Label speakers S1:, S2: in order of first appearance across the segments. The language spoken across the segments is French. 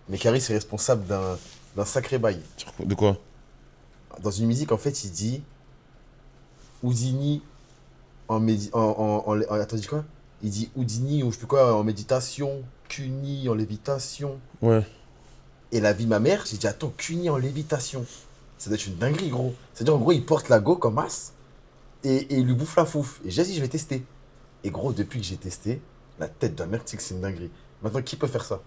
S1: Mais Caris est responsable d'un sacré bail.
S2: De quoi?
S1: Dans une musique, en fait, il dit Houdini attends, il dit quoi? Il dit Houdini ou je sais plus quoi en méditation, Cuni en lévitation.
S2: Ouais.
S1: Et la vie de ma mère, j'ai dit attends, Cuni en lévitation. Ça doit être une dinguerie, gros. C'est-à-dire, en gros, il porte la go comme as et il lui bouffe la fouf. Et j'ai dit, je vais tester. Et gros, depuis que j'ai testé, la tête de la mère, tu sais que c'est une dinguerie. Maintenant, qui peut faire ça?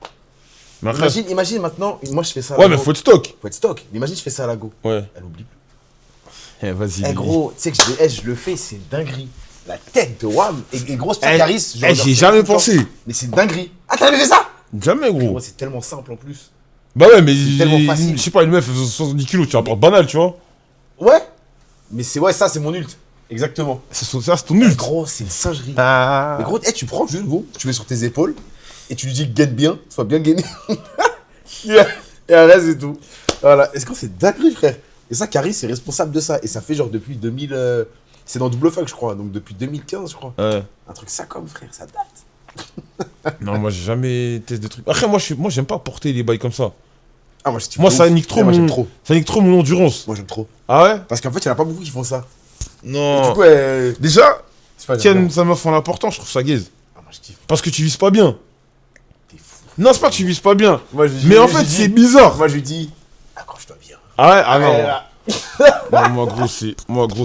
S2: Mais après,
S1: Imagine maintenant, moi je fais ça à
S2: ouais,
S1: la
S2: mais
S1: go.
S2: faut être stock.
S1: Faut être stock. Mais imagine, je fais ça à la go.
S2: Ouais.
S1: Elle oublie plus.
S2: Eh, vas-y.
S1: Eh gros, tu sais que je le fais, c'est une dinguerie. La tête de Wam. Et gros, c'est
S2: Eh,
S1: Caris.
S2: j'y ai jamais pensé.
S1: Mais c'est une dinguerie. Ah, t'as jamais fait ça?
S2: Jamais, gros.
S1: Gros, c'est tellement simple en plus.
S2: Bah ouais, mais
S1: C'est tellement facile.
S2: je sais pas, une meuf fait 70 kilos, tu vas pas banal, tu vois.
S1: Ouais. Mais c'est ouais, ça, c'est mon ult. Exactement.
S2: Ça, c'est ton
S1: Eh,
S2: ult.
S1: gros, c'est une singerie.
S2: Ah.
S1: Mais gros, tu prends juste, gros, tu mets sur tes épaules et tu lui dis gaine bien, sois bien gainé. Et après, c'est tout. Voilà. Est-ce que c'est dinguerie, frère? Et ça, Caris est responsable de ça. Et ça fait genre depuis 2000. C'est dans Double Fuck, je crois. Donc depuis 2015, je crois.
S2: Ouais.
S1: Un truc ça comme, frère, ça date.
S2: Non, moi j'ai jamais testé de trucs. Après, moi j'aime pas porter les bails comme ça.
S1: Ah, moi, je kiffe
S2: Moi,
S1: de
S2: ça
S1: ouf.
S2: nique trop
S1: Eh, moi, j'aime
S2: mon.
S1: trop.
S2: Ça nique trop mon endurance.
S1: Moi, j'aime trop.
S2: Ah ouais?
S1: Parce qu'en fait, il n'y en a pas beaucoup qui font ça.
S2: Non.
S1: Du coup,
S2: Déjà,
S1: c'est pas
S2: tiens,
S1: bien.
S2: ça meuf en l'important, je trouve ça gaze.
S1: Ah, moi, je kiffe.
S2: Parce que tu vises pas bien.
S1: T'es fou.
S2: Non, c'est pas que tu vises pas bien.
S1: Moi, je lui dis-
S2: Mais en
S1: je
S2: fait,
S1: lui dis-
S2: c'est bizarre.
S1: Moi, je lui dis, accroche-toi bien.
S2: Ah ouais? Ah non.
S1: là.
S2: Non, moi, gros,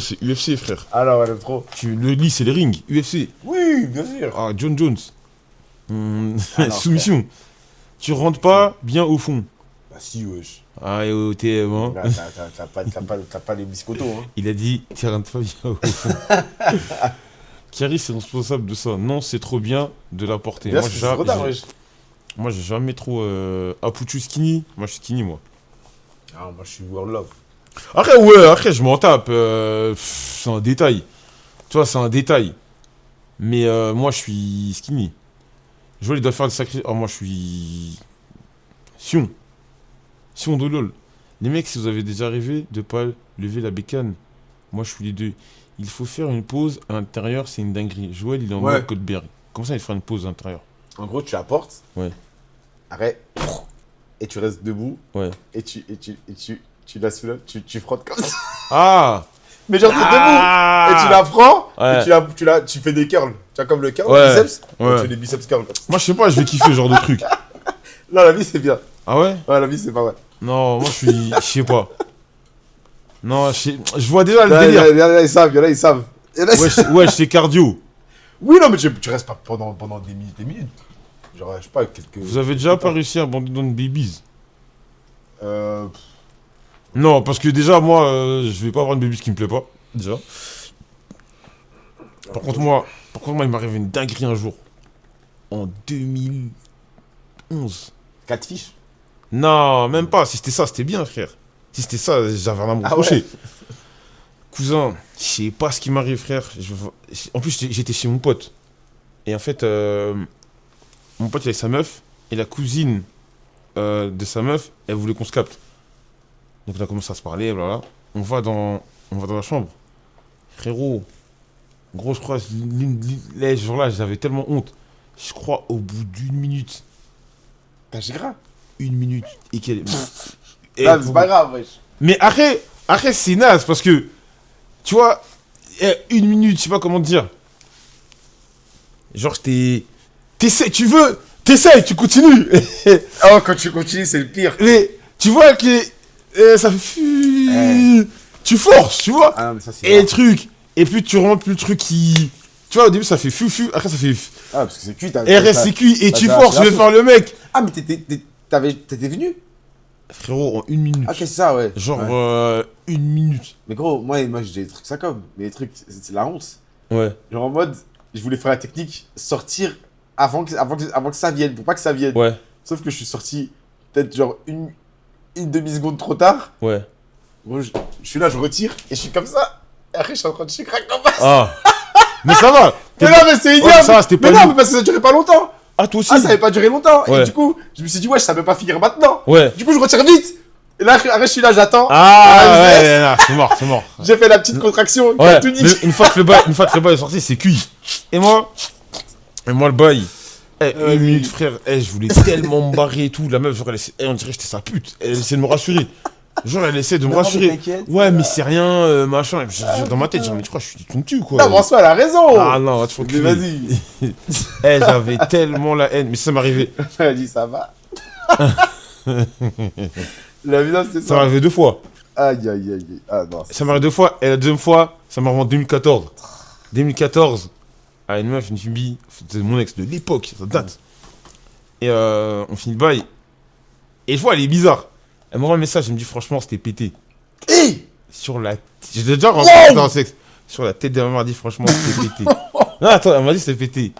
S2: c'est UFC, frère.
S1: Ah non, ouais, j'aime trop.
S2: Le lit, c'est les rings. UFC.
S1: Oui, bien sûr.
S2: Ah, John Jones.
S1: Ah non,
S2: Soumission. Tu rentres pas bien au fond.
S1: Bah, si, wesh.
S2: Ah, et au TM, hein.
S1: Là, t'as pas les biscottos, hein.
S2: Il a dit, tu rentres pas bien au fond. Caris est responsable de ça. Non, c'est trop bien de la porter.
S1: Bien
S2: Moi,
S1: sûr, c'est trop tard,
S2: j'ai
S1: wesh.
S2: moi, j'ai jamais trop. Apuchu skinny. Moi, je suis skinny, moi.
S1: Ah, moi, je suis World Love.
S2: Après, ouais, après, je m'en tape. C'est un détail. Tu vois, c'est un détail. Mais moi, je suis skinny. Je vois, il doit faire des sacrés. Oh, moi, je suis. Sion. Sion de LOL. Les mecs, si vous avez déjà rêvé de pas lever la bécane, moi, je suis les deux. Il faut faire une pause à l'intérieur, c'est une dinguerie. Joël, il est en
S1: Ouais.
S2: mode Codberg. Comment ça, il fait une pause à l'intérieur?
S1: En gros, tu la portes.
S2: Ouais.
S1: Arrête. Et tu restes debout.
S2: Ouais.
S1: Et tu la soulèves. Tu frottes comme ça.
S2: Ah!
S1: Mais genre, t'es debout. Et tu la prends.
S2: Ouais.
S1: Et tu fais des curls. Tu vois, comme le curl,
S2: Ouais.
S1: le biceps.
S2: Ouais.
S1: Tu fais des biceps curls.
S2: Moi, je sais pas, je vais kiffer ce genre de truc.
S1: Non, la vie, c'est bien.
S2: Ah ouais?
S1: Ouais, la vie, c'est pas vrai.
S2: Non, moi, je suis. Je sais pas. Non, je vois déjà le
S1: Là,
S2: délire.
S1: il y en a, ils savent. Il y en a, ils savent. Il y en a,
S2: Ouais, c'est cardio.
S1: Oui, non, mais tu restes pas pendant des minutes, des minutes. Genre, je sais pas, quelques.
S2: Vous avez déjà pas réussi à abandonner une babies?
S1: Euh.
S2: Non, parce que déjà, moi, je vais pas avoir une baby qui me plaît pas. Déjà. Par contre, moi, il m'est arrivé une dinguerie un jour. En 2011.
S1: 4 fiches.
S2: Non, même pas. Si c'était ça, c'était bien, frère. Si c'était ça, j'avais rien à me
S1: Ah
S2: reprocher.
S1: ouais.
S2: Cousin, je sais pas ce qui m'arrive, frère. En plus, j'étais chez mon pote. Et en fait, mon pote, il avait sa meuf. Et la cousine de sa meuf, elle voulait qu'on se capte. Donc on a commencé à se parler, voilà. On va dans la chambre. Frérot, gros, je crois, ce jour-là, j'avais tellement honte. Je crois, au bout d'une minute,
S1: T'as gras.
S2: une minute, et qu'elle... Et
S1: Non, mais c'est pas grave, wesh.
S2: Mais après, c'est naze, parce que, tu vois, une minute, je sais pas comment te dire. Genre, t'essaies, tu continues.
S1: Oh, quand tu continues, c'est le pire.
S2: Mais, tu vois que ça fait... Tu forces, tu vois.
S1: Ah, non, mais ça, c'est.
S2: Et le truc, et puis tu rentres, plus le truc qui... Tu vois, au début, ça fait fufu, après ça fait...
S1: Ah, parce que c'est cuit, t'as.
S2: RSCQ, et
S1: t'as-
S2: tu
S1: t'as-
S2: forces,
S1: t'as-
S2: je vais faire le mec.
S1: Ah, mais t'étais venu?
S2: Frérot, en une minute.
S1: Ah, ok, c'est ça, ouais.
S2: Genre,
S1: Ouais.
S2: une minute.
S1: Mais gros, moi j'ai des trucs ça comme. Mais les trucs, c'est la honte.
S2: Ouais.
S1: Genre en mode, je voulais faire la technique, sortir avant que ça vienne, pour pas que ça vienne.
S2: Ouais,
S1: Sauf que je suis sorti peut-être genre une demi-seconde trop tard.
S2: ouais.
S1: Gros, je suis là, je retire, et je suis comme ça. Et après, je suis en train de chier crack comme ça.
S2: Ah. Mais ça va.
S1: Mais non, mais c'est
S2: Ouais,
S1: ignoble.
S2: ça, c'était pas
S1: Mais non,
S2: lui.
S1: mais parce que ça durait pas longtemps.
S2: Ah, toi aussi.
S1: Ah, ça avait pas duré longtemps.
S2: Ouais.
S1: Et du coup, je me suis dit, ouais, ça peut pas finir maintenant.
S2: Ouais.
S1: Du coup, je retire vite. Et là, après, je suis là, j'attends.
S2: Ah,
S1: ouais.
S2: ouais, non, c'est mort, c'est mort.
S1: J'ai fait la petite contraction. qui
S2: Ouais,
S1: a tout niqué.
S2: mais une fois que le bail est sorti, c'est cuit. Et moi, le bail, Une minute, frère. Je voulais tellement me barrer et tout. La meuf, genre, on dirait que j'étais sa pute. Elle essaie de me rassurer. Genre, elle essaie de me rassurer. Ouais, mais c'est rien, machin. Et puis, dans ma tête, j'ai dit, mais tu crois, je suis ton cul, quoi.
S1: Non, François, elle a raison.
S2: Ah non, tu faut
S1: Mais vas-y.
S2: J'avais tellement la haine. Mais ça m'arrivait.
S1: Elle a dit, ça va. La vie, c'est ça.
S2: Ça m'arrivait 2 fois.
S1: Aïe, aïe, aïe. Ah non.
S2: Ça m'arrive 2 fois. Et la deuxième fois, ça m'arrive en 2014. 2014. Ah, une meuf, une fille. C'était mon ex de l'époque. Ça date. Et on finit le bail. Et je vois, elle est bizarre. Elle m'envoie un message. Elle me dit, franchement, c'était pété.
S1: Hey.
S2: Sur la. J'ai déjà rencontré dans un sexe. Sur la tête de ma mère, elle dit, franchement, c'était pété. Non, attends, elle m'a dit, c'était pété.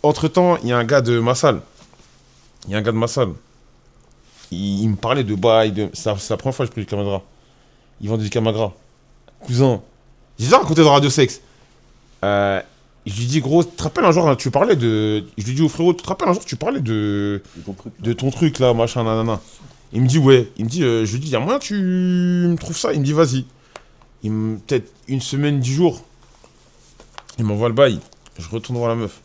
S2: Entre temps, il y a un gars de ma salle. Il me parlait de bail. C'est la première fois que je pris du Camagra. Il vendait du Camagra. Cousin. J'ai déjà raconté dans Radio Sex. Je lui dis, gros, tu te rappelles un jour, tu parlais de. Je lui dis au frérot, tu te rappelles un jour, tu parlais de ton truc là, machin, nanana. Il me dit, ouais. Il me dit, je lui dis, y'a moyen que tu me trouves ça? Il me dit, vas-y. Peut-être une semaine, 10 jours. Il m'envoie le bail. Je retourne voir la meuf.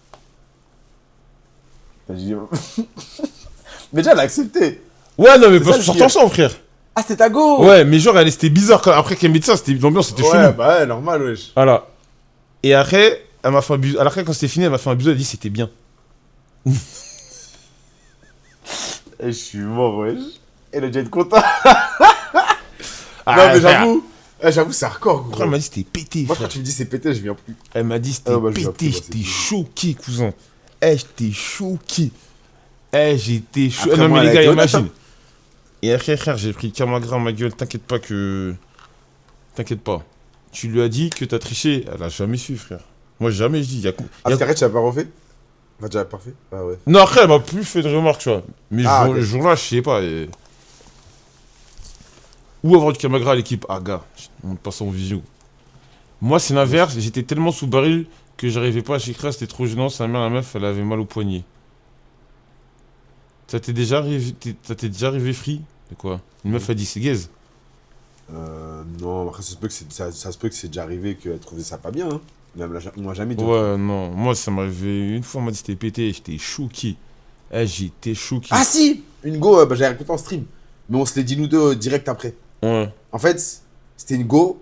S1: Mais déjà, elle a accepté.
S2: Ouais, non, mais parce qu'on sortait ensemble, frère.
S1: Ah, c'était ta go.
S2: Ouais, mais genre, c'était bizarre. Après qu'elle me dit ça, l'ambiance était chelou.
S1: Ouais, bah ouais, normal, wesh.
S2: Voilà. Et après, elle m'a fait un bisou. Après, quand c'était fini, elle m'a fait un bisou. Elle a dit c'était bien.
S1: Je suis mort, wesh. Elle a dû être contente.
S2: Ah,
S1: non, mais j'avoue, c'est hardcore, gros.
S2: Après, elle m'a dit c'était pété.
S1: Moi, quand tu me dis c'est pété, je viens plus.
S2: Elle m'a dit c'était pété. J'étais choqué, cousin. J'étais choqué. J'étais choqué. Non, mais les gars, imagine. Et après, frère, j'ai pris le Camagra à ma gueule. T'inquiète pas. Tu lui as dit que t'as triché. Elle a jamais su, frère. Moi, jamais je dis.
S1: Parce qu'arrête, tu l'as pas refait? Enfin, tu l'as pas fait? Ah ouais.
S2: Non, après, elle m'a plus fait de remarques, tu vois. Mais
S1: okay.
S2: Le jour-là, je sais pas. Où avoir du Camagra à l'équipe? Ah, gars, on passe en visio. Moi, c'est l'inverse. J'étais tellement sous baril que j'arrivais pas à chier. C'était trop gênant. Sa mère, la meuf, elle avait mal au poignet. Ça t'est déjà arrivé free? De quoi? Une meuf a dit c'est gaze.
S1: Non, après ça se peut que c'est déjà arrivé qu'elle trouvait ça pas bien, hein. Même moi jamais dit.
S2: Ouais, non, moi ça m'est arrivé une fois, on m'a dit c'était pété, j'étais choqué. J'étais choqué.
S1: Ah si. Une go, j'avais raconté en stream. Mais on se l'est dit nous deux direct après.
S2: Ouais.
S1: En fait, c'était une go.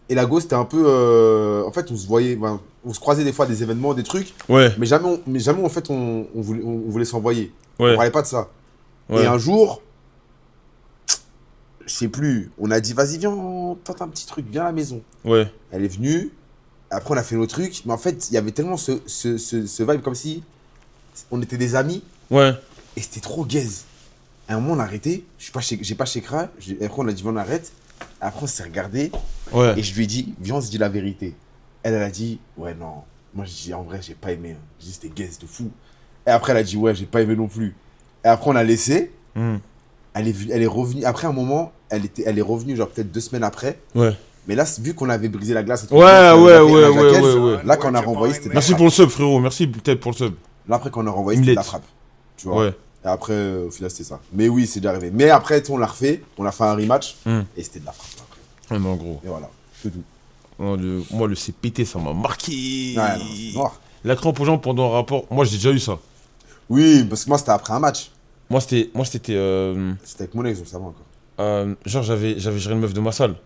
S1: Et la go, c'était un peu. En fait, on se voyait. On se croisait des fois des événements, des trucs.
S2: Ouais.
S1: Mais jamais en fait, on voulait s'envoyer.
S2: Ouais.
S1: On parlait pas de ça.
S2: Ouais.
S1: Et un jour, je sais plus, on a dit vas-y, viens, on tente un petit truc, viens à la maison.
S2: Ouais.
S1: Elle est venue. Après, on a fait nos trucs. Mais en fait, il y avait tellement ce vibe comme si on était des amis.
S2: Ouais.
S1: Et c'était trop gaze. À un moment, on a arrêté. J'ai pas chez Kra. Après, on a dit, on arrête. Après, on s'est regardé.
S2: Ouais.
S1: Et je lui ai dit, viens, on se dit la vérité. Elle a dit, ouais, non. Moi, je dis, en vrai, j'ai pas aimé. Je dis, c'était gaze de fou. Et après, elle a dit, ouais, j'ai pas aimé non plus. Et après, on a laissé. Elle est revenue. Après un moment, elle est revenue, genre peut-être 2 semaines après.
S2: Ouais.
S1: Mais là, vu qu'on avait brisé la glace.
S2: Ouais.
S1: Là, quand on a renvoyé, c'était de la
S2: Merci
S1: frappe.
S2: pour le sub, frérot. Merci peut-être pour le sub.
S1: Là, après, quand on a renvoyé, c'était de la frappe. Tu vois.
S2: Ouais.
S1: Et après, au final, c'était ça. Mais oui, c'est déjà arrivé. Mais après, tu sais, on l'a refait. On a fait un rematch. Et c'était de la frappe après.
S2: Ah non, gros.
S1: Et voilà. C'est tout.
S2: Non, moi, le CPT, ça m'a marqué.
S1: Ouais, non, c'est noir.
S2: La crampe aux jambes pendant un rapport. Moi, j'ai déjà eu ça.
S1: Oui, parce que moi, c'était après un match.
S2: Moi, c'était.
S1: C'était avec mon ex, donc ça va encore.
S2: Genre, j'avais géré une meuf de ma salle.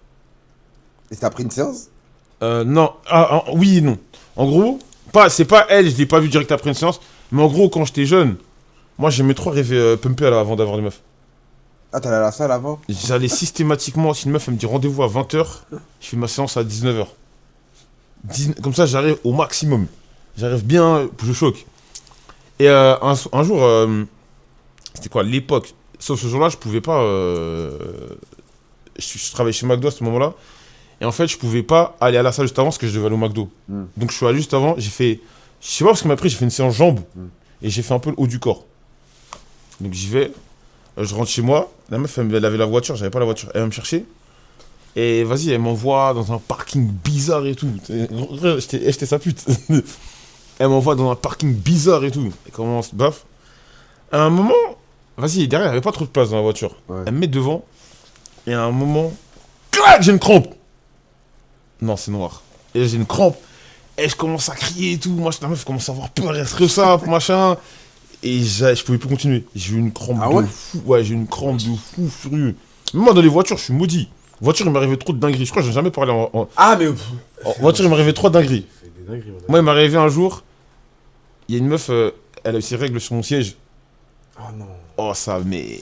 S1: Et t'as pris une séance?
S2: Non. Oui et non. En gros, c'est pas elle, je l'ai pas vu direct après une séance. Mais en gros, quand j'étais jeune, moi, j'aimais trop rêver pumper avant d'avoir des meufs.
S1: Ah, t'allais à la salle avant?
S2: J'allais systématiquement, si une meuf elle me dit rendez-vous à 20h, je fais ma séance à 19h. Comme ça, j'arrive au maximum. J'arrive bien, je choque. Et un jour, c'était quoi, l'époque. Sauf ce jour-là, je pouvais pas. Je travaillais chez McDo à ce moment-là. Et en fait, je pouvais pas aller à la salle juste avant parce que je devais aller au McDo. Donc je suis allé juste avant, j'ai fait. Je sais pas parce que m'a pris, j'ai fait une séance jambes. Et j'ai fait un peu le haut du corps. Donc j'y vais. Je rentre chez moi. La meuf, elle avait la voiture, j'avais pas la voiture. Elle va me chercher. Et vas-y, elle m'envoie dans un parking bizarre et tout. J'étais sa pute. Elle m'envoie dans un parking bizarre et tout. Elle commence, baf. À un moment, vas-y, derrière, il n'y avait pas trop de place dans la voiture. Ouais. Elle me met devant. Et à un moment, clac, j'ai une crampe. Non, c'est noir. Et là, j'ai une crampe. Et je commence à crier et tout. Moi, la meuf commence à avoir peur, elle se ressape, machin. Et je pouvais plus continuer. J'ai eu une crampe
S1: Ah ouais
S2: de fou. Ouais, j'ai eu une crampe de fou furieux. Même moi, dans les voitures, je suis maudit. Voiture, il m'arrivait trop de dingueries. Je crois que j'ai jamais parlé
S1: Ah, mais.
S2: en voiture, il m'arrivait trop de dingueries.
S1: Fait des dingueries, mon
S2: Moi, il m'est arrivé un jour, il y a une meuf, elle a eu ses règles sur mon siège.
S1: Oh non.
S2: Oh, ça, mais.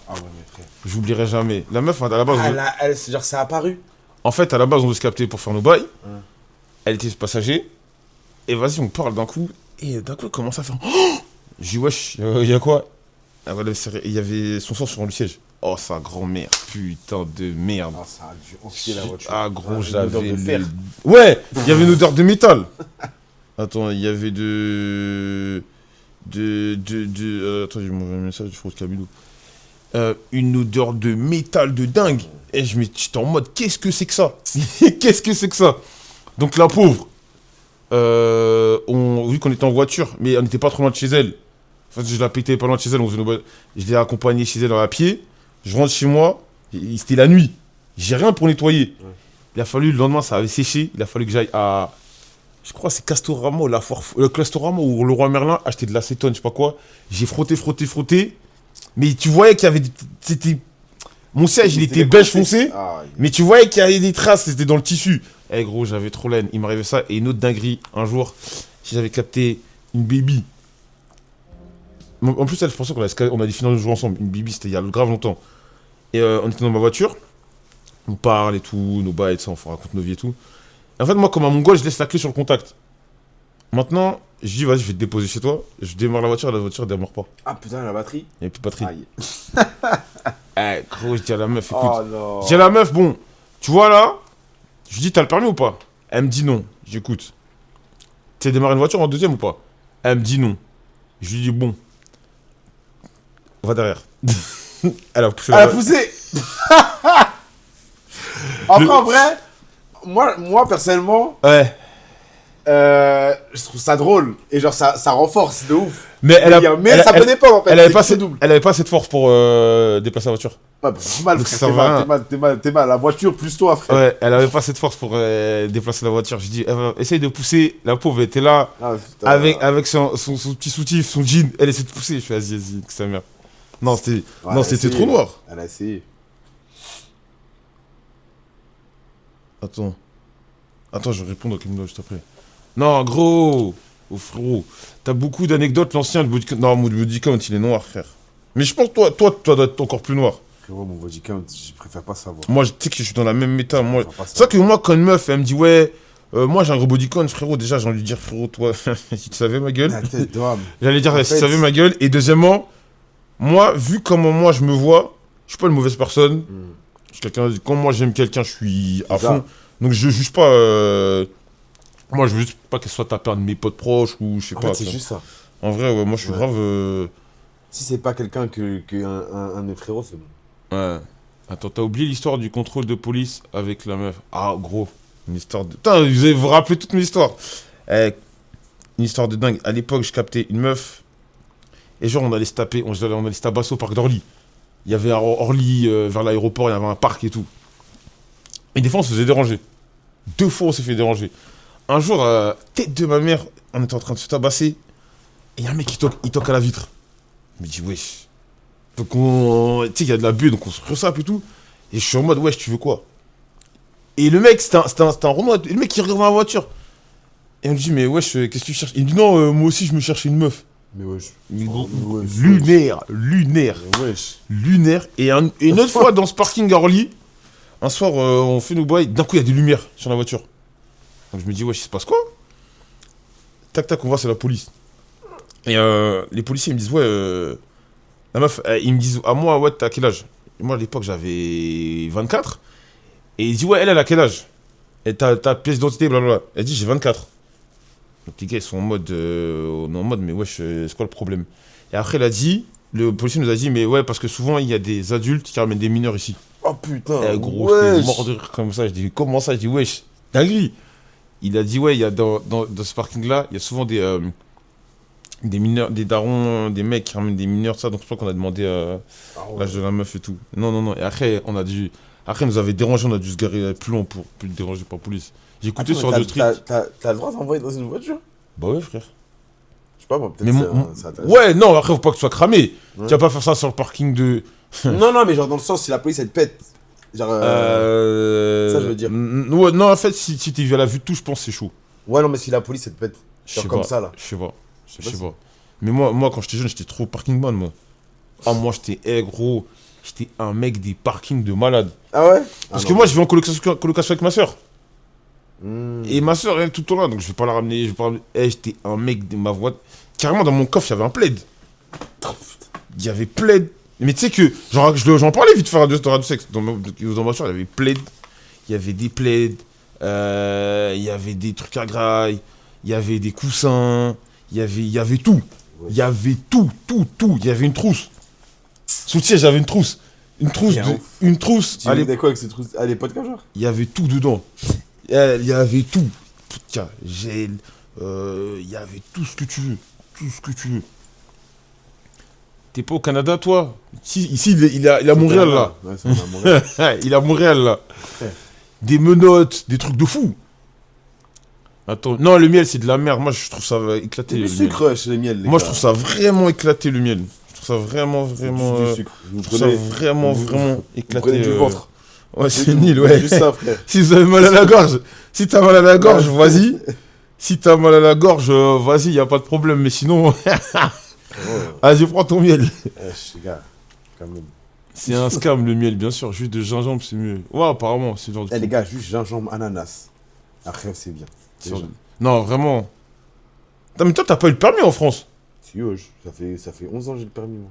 S1: Ah ouais, mais frère.
S2: J'oublierai jamais. La meuf, à la base,
S1: C'est genre, ça a apparu.
S2: en fait, à la base, on veut se capter pour faire nos bails. Elle était passager. Et vas-y, on parle d'un coup. Et d'un coup, elle commence à faire. Oh, j'ai dit, wesh, il y a quoi? Ah, voilà, il y avait son sang sur le siège. Oh, sa grand-mère, putain de merde.
S1: Ah, ça a dû enfiler la voiture.
S2: Ah, gros,
S1: Une
S2: j'avais.
S1: odeur de fer.
S2: Ouais, il y avait une odeur de métal. Attends, il y avait de. Attends, j'ai m'envoyé un message de Frost Camilo. Une odeur de métal de dingue. Et j'étais en mode, qu'est-ce que c'est que ça? Qu'est-ce que c'est que ça? Donc la pauvre, vu qu'on était en voiture, mais on n'était pas trop loin de chez elle. En fait, je la pétais pas loin de chez elle. Je l'ai accompagnée chez elle à pied. Je rentre chez moi. C'était la nuit. J'ai rien pour nettoyer.
S1: Ouais.
S2: Il a fallu, le lendemain, ça avait séché. Il a fallu que j'aille à. Je crois que c'est Castorama ou Castorama ou le Roi Merlin acheter de l'acétone, je sais pas quoi. J'ai frotté. Mais tu voyais qu'il y avait. C'était. Mon siège, il était beige foncé.
S1: Ah,
S2: Mais tu voyais qu'il y avait des traces, c'était dans le tissu. Eh gros, j'avais trop la haine. Il m'arrivait ça. Et une autre dinguerie, un jour, si j'avais capté une baby. En plus, elle, je pensais qu'on allait finir le jour ensemble. Une baby, c'était il y a grave longtemps. Et on était dans ma voiture. On parle et tout, nos bails et tout ça, on raconte nos vies et tout. Et en fait, moi, comme un mongol, je laisse la clé sur le contact. Maintenant, je dis, vas-y, je vais te déposer chez toi. Je démarre la voiture ne démarre pas.
S1: Ah putain, la batterie.
S2: Il n'y a plus de batterie.
S1: Aïe.
S2: Eh gros, je dis à la meuf, écoute.
S1: Oh non.
S2: Je dis à la meuf, bon, tu vois là, je lui dis, t'as le permis ou pas? Elle me dit non. J'écoute. Tu as démarré une voiture en deuxième ou pas? Elle me dit non. Je lui dis, bon, va derrière. Elle a poussé
S1: Elle a
S2: la
S1: poussé. Après, en vrai, moi personnellement,
S2: Ouais.
S1: je trouve ça drôle. Et genre, ça renforce de ouf.
S2: Mais
S1: Mais ça peut dépendre en fait.
S2: elle avait
S1: c'est
S2: pas
S1: que c'est
S2: cette,
S1: double.
S2: elle avait pas cette force pour déplacer la voiture.
S1: Ouais, bah, c'est mal,
S2: Donc
S1: frère.
S2: ça va rien.
S1: T'es mal. La voiture plus toi, frère.
S2: Ouais, elle avait pas cette force pour déplacer la voiture. Je dis, essaye de pousser. La pauvre était là,
S1: Ah, putain.
S2: avec son petit soutif, son jean. Elle essaie de pousser. Je fais, vas-y, que sa mère. Non, c'était
S1: Ouais,
S2: non,
S1: elle a
S2: c'était
S1: essayé.
S2: trop noir.
S1: Elle a essayé.
S2: Attends, je vais répondre au criminel juste après. Non, gros, oh, frérot, t'as beaucoup d'anecdotes. L'ancien, le body count. Non, mon body count, il est noir, frère. Mais je pense que toi, tu dois être encore plus noir.
S1: Frérot, mon body count, je préfère pas savoir.
S2: Moi, tu sais que je suis dans la même méta. Moi,
S1: Je préfère pas
S2: c'est ça que moi, quand une meuf, elle me dit, ouais, moi j'ai un gros body count, frérot, déjà, j'ai envie de lui dire, frérot, toi, si tu savais ma gueule.
S1: La tête d'homme.
S2: J'allais dire,
S1: En
S2: si tu
S1: fait-
S2: savais ma gueule. Et deuxièmement, moi, vu comment moi je me vois, je suis pas une mauvaise personne. Je suis quelqu'un, quand moi j'aime quelqu'un, je suis à
S1: C'est ça.
S2: fond. Donc je juge pas. Moi, je veux juste pas qu'elle soit tapée un de mes potes proches ou je sais
S1: En
S2: pas.
S1: fait, c'est
S2: quoi.
S1: juste ça.
S2: En vrai, ouais, moi je suis
S1: Ouais.
S2: grave.
S1: Si c'est pas quelqu'un un de mes frérots, c'est bon.
S2: Ouais. Attends, t'as oublié l'histoire du contrôle de police avec la meuf. Ah, gros. Une histoire de. Putain, vous allez vous rappeler toute mes histoires. Une histoire de dingue. À l'époque, je captais une meuf. Et genre, on allait se taper. On allait se tabasser au parc d'Orly. Il y avait à Orly, vers l'aéroport, il y avait un parc et tout. Et des fois, on se faisait déranger. 2 fois, on s'est fait déranger. Un jour, tête de ma mère, on était en train de se tabasser. Et il y a un mec qui toque à la vitre. Il me dit, wesh. Donc, tu sais, il y a de la buée, donc on se ressape et tout. Et je suis en mode, wesh, tu veux quoi? Et le mec, c'était un Renoir. Et le mec, il regarde dans la voiture. Et on me dit, mais wesh, qu'est-ce que tu cherches? Il me dit, non, moi aussi, je me cherchais une meuf.
S1: Mais wesh.
S2: Mais gros,
S1: wesh,
S2: lunaire.
S1: Mais wesh.
S2: Lunaire. Et une autre fois, dans ce parking à Orly, un soir, on fait nos bails. D'un coup, il y a des lumières sur la voiture. Donc je me dis, wesh, il se passe quoi? Tac, tac, on voit, c'est la police. Et les policiers, ils me disent, ouais, la meuf, ils me disent, à moi, ouais, t'as quel âge? Et moi, à l'époque, j'avais 24. Et il dit, ouais, elle a quel âge? Et ta pièce d'identité, blablabla. Elle dit, j'ai 24. Donc les gars, ils sont on est en mode, mais wesh, c'est quoi le problème? Et après, le policier nous a dit, mais ouais, parce que souvent, il y a des adultes qui ramènent des mineurs ici.
S1: Oh putain.
S2: Eh, gros,
S1: wesh.
S2: j'étais mort de rire comme ça. Je dis, comment ça? Je dis, wesh, dinguerie. Il a dit, ouais, il y a dans ce parking-là, il y a souvent des mineurs, des darons, des mecs qui ramènent des mineurs, ça. Donc je crois qu'on a demandé
S1: Ah ouais.
S2: l'âge de la meuf et tout. Non. Et après, on a dû Après, ils nous avaient dérangé, on a dû se garer plus loin pour plus déranger par la police. J'ai écouté
S1: Attends,
S2: sur
S1: mais
S2: le street.
S1: t'as le droit d'envoyer dans une voiture?
S2: Bah ouais, frère.
S1: Je sais pas, moi, peut-être
S2: Mais
S1: c'est intéressant.
S2: ouais, non, après, faut pas que tu sois cramé.
S1: Ouais.
S2: Tu vas pas faire ça sur le parking de.
S1: Non, mais genre dans le sens, si la police elle te pète. Genre. Ça, je veux dire.
S2: Ouais, non, en fait, si t'es vu à la vue de tout, je pense que c'est chaud.
S1: Ouais, non, mais si la police elle te pète.
S2: Je
S1: Genre
S2: sais
S1: comme
S2: pas.
S1: ça là.
S2: Je sais pas.
S1: Je
S2: Je sais
S1: si-
S2: pas. Mais moi, quand j'étais jeune, j'étais trop parking man, moi. Ah, moi, gros, j'étais un mec des parkings de malade.
S1: Ah ouais?
S2: Parce que moi, je vais en colocation avec ma soeur.
S1: Hmm.
S2: Et ma soeur, elle est tout le temps là, donc je vais pas la ramener. J'étais un mec de ma voix. Carrément, dans mon coffre, il y avait un plaid. Il y avait plaid. Mais tu sais que, j'en parlais vite faire de sexe. Dans ma soeur, il y avait plaid. Il y avait des plaids. Il y avait des trucs à graille. Il y avait des coussins. Il y avait tout.
S1: Ouais.
S2: Il y avait tout. Il y avait une trousse. Sous le siège, j'avais une trousse. Une trousse.
S1: Tu faisais quoi avec ces trucs? À l'époque, genre?
S2: Il y avait tout dedans. Il y avait tout. Putain, gel. Il y avait tout ce que tu veux. Tout ce que tu veux. T'es pas au Canada, toi? Ici, il est à Montréal, là.
S1: Ouais, c'est à Montréal.
S2: Il est à Montréal, là.
S1: Ouais.
S2: Des menottes, des trucs de fou. Attends, non, le miel, c'est de la merde. Moi, je trouve ça éclaté.
S1: Du
S2: le
S1: sucre chez les miels.
S2: miel. Moi, je trouve ça vraiment éclaté, le miel. Je trouve ça vraiment.
S1: Du sucre. Vous
S2: Je trouve ça
S1: prenez.
S2: vraiment
S1: Vous
S2: éclaté.
S1: prenez du ventre.
S2: Ouais, c'est nul, ouais.
S1: Juste ça, frère.
S2: Si vous avez mal à la gorge, si t'as mal à la gorge, vas-y. Si t'as mal à la gorge, vas-y, y a pas de problème. Mais sinon, vas-y, prends ton miel.
S1: Gars, quand même.
S2: C'est un scam, le miel, bien sûr. Jus de gingembre, c'est mieux. Ouais, apparemment, c'est le genre de
S1: Eh, les
S2: truc.
S1: gars, juste gingembre, ananas. Après, c'est bien.
S2: Sur- Non, vraiment. Attends, mais toi, t'as pas eu le permis en France.
S1: Si, ouais, ça fait 11 ans que j'ai le permis, moi.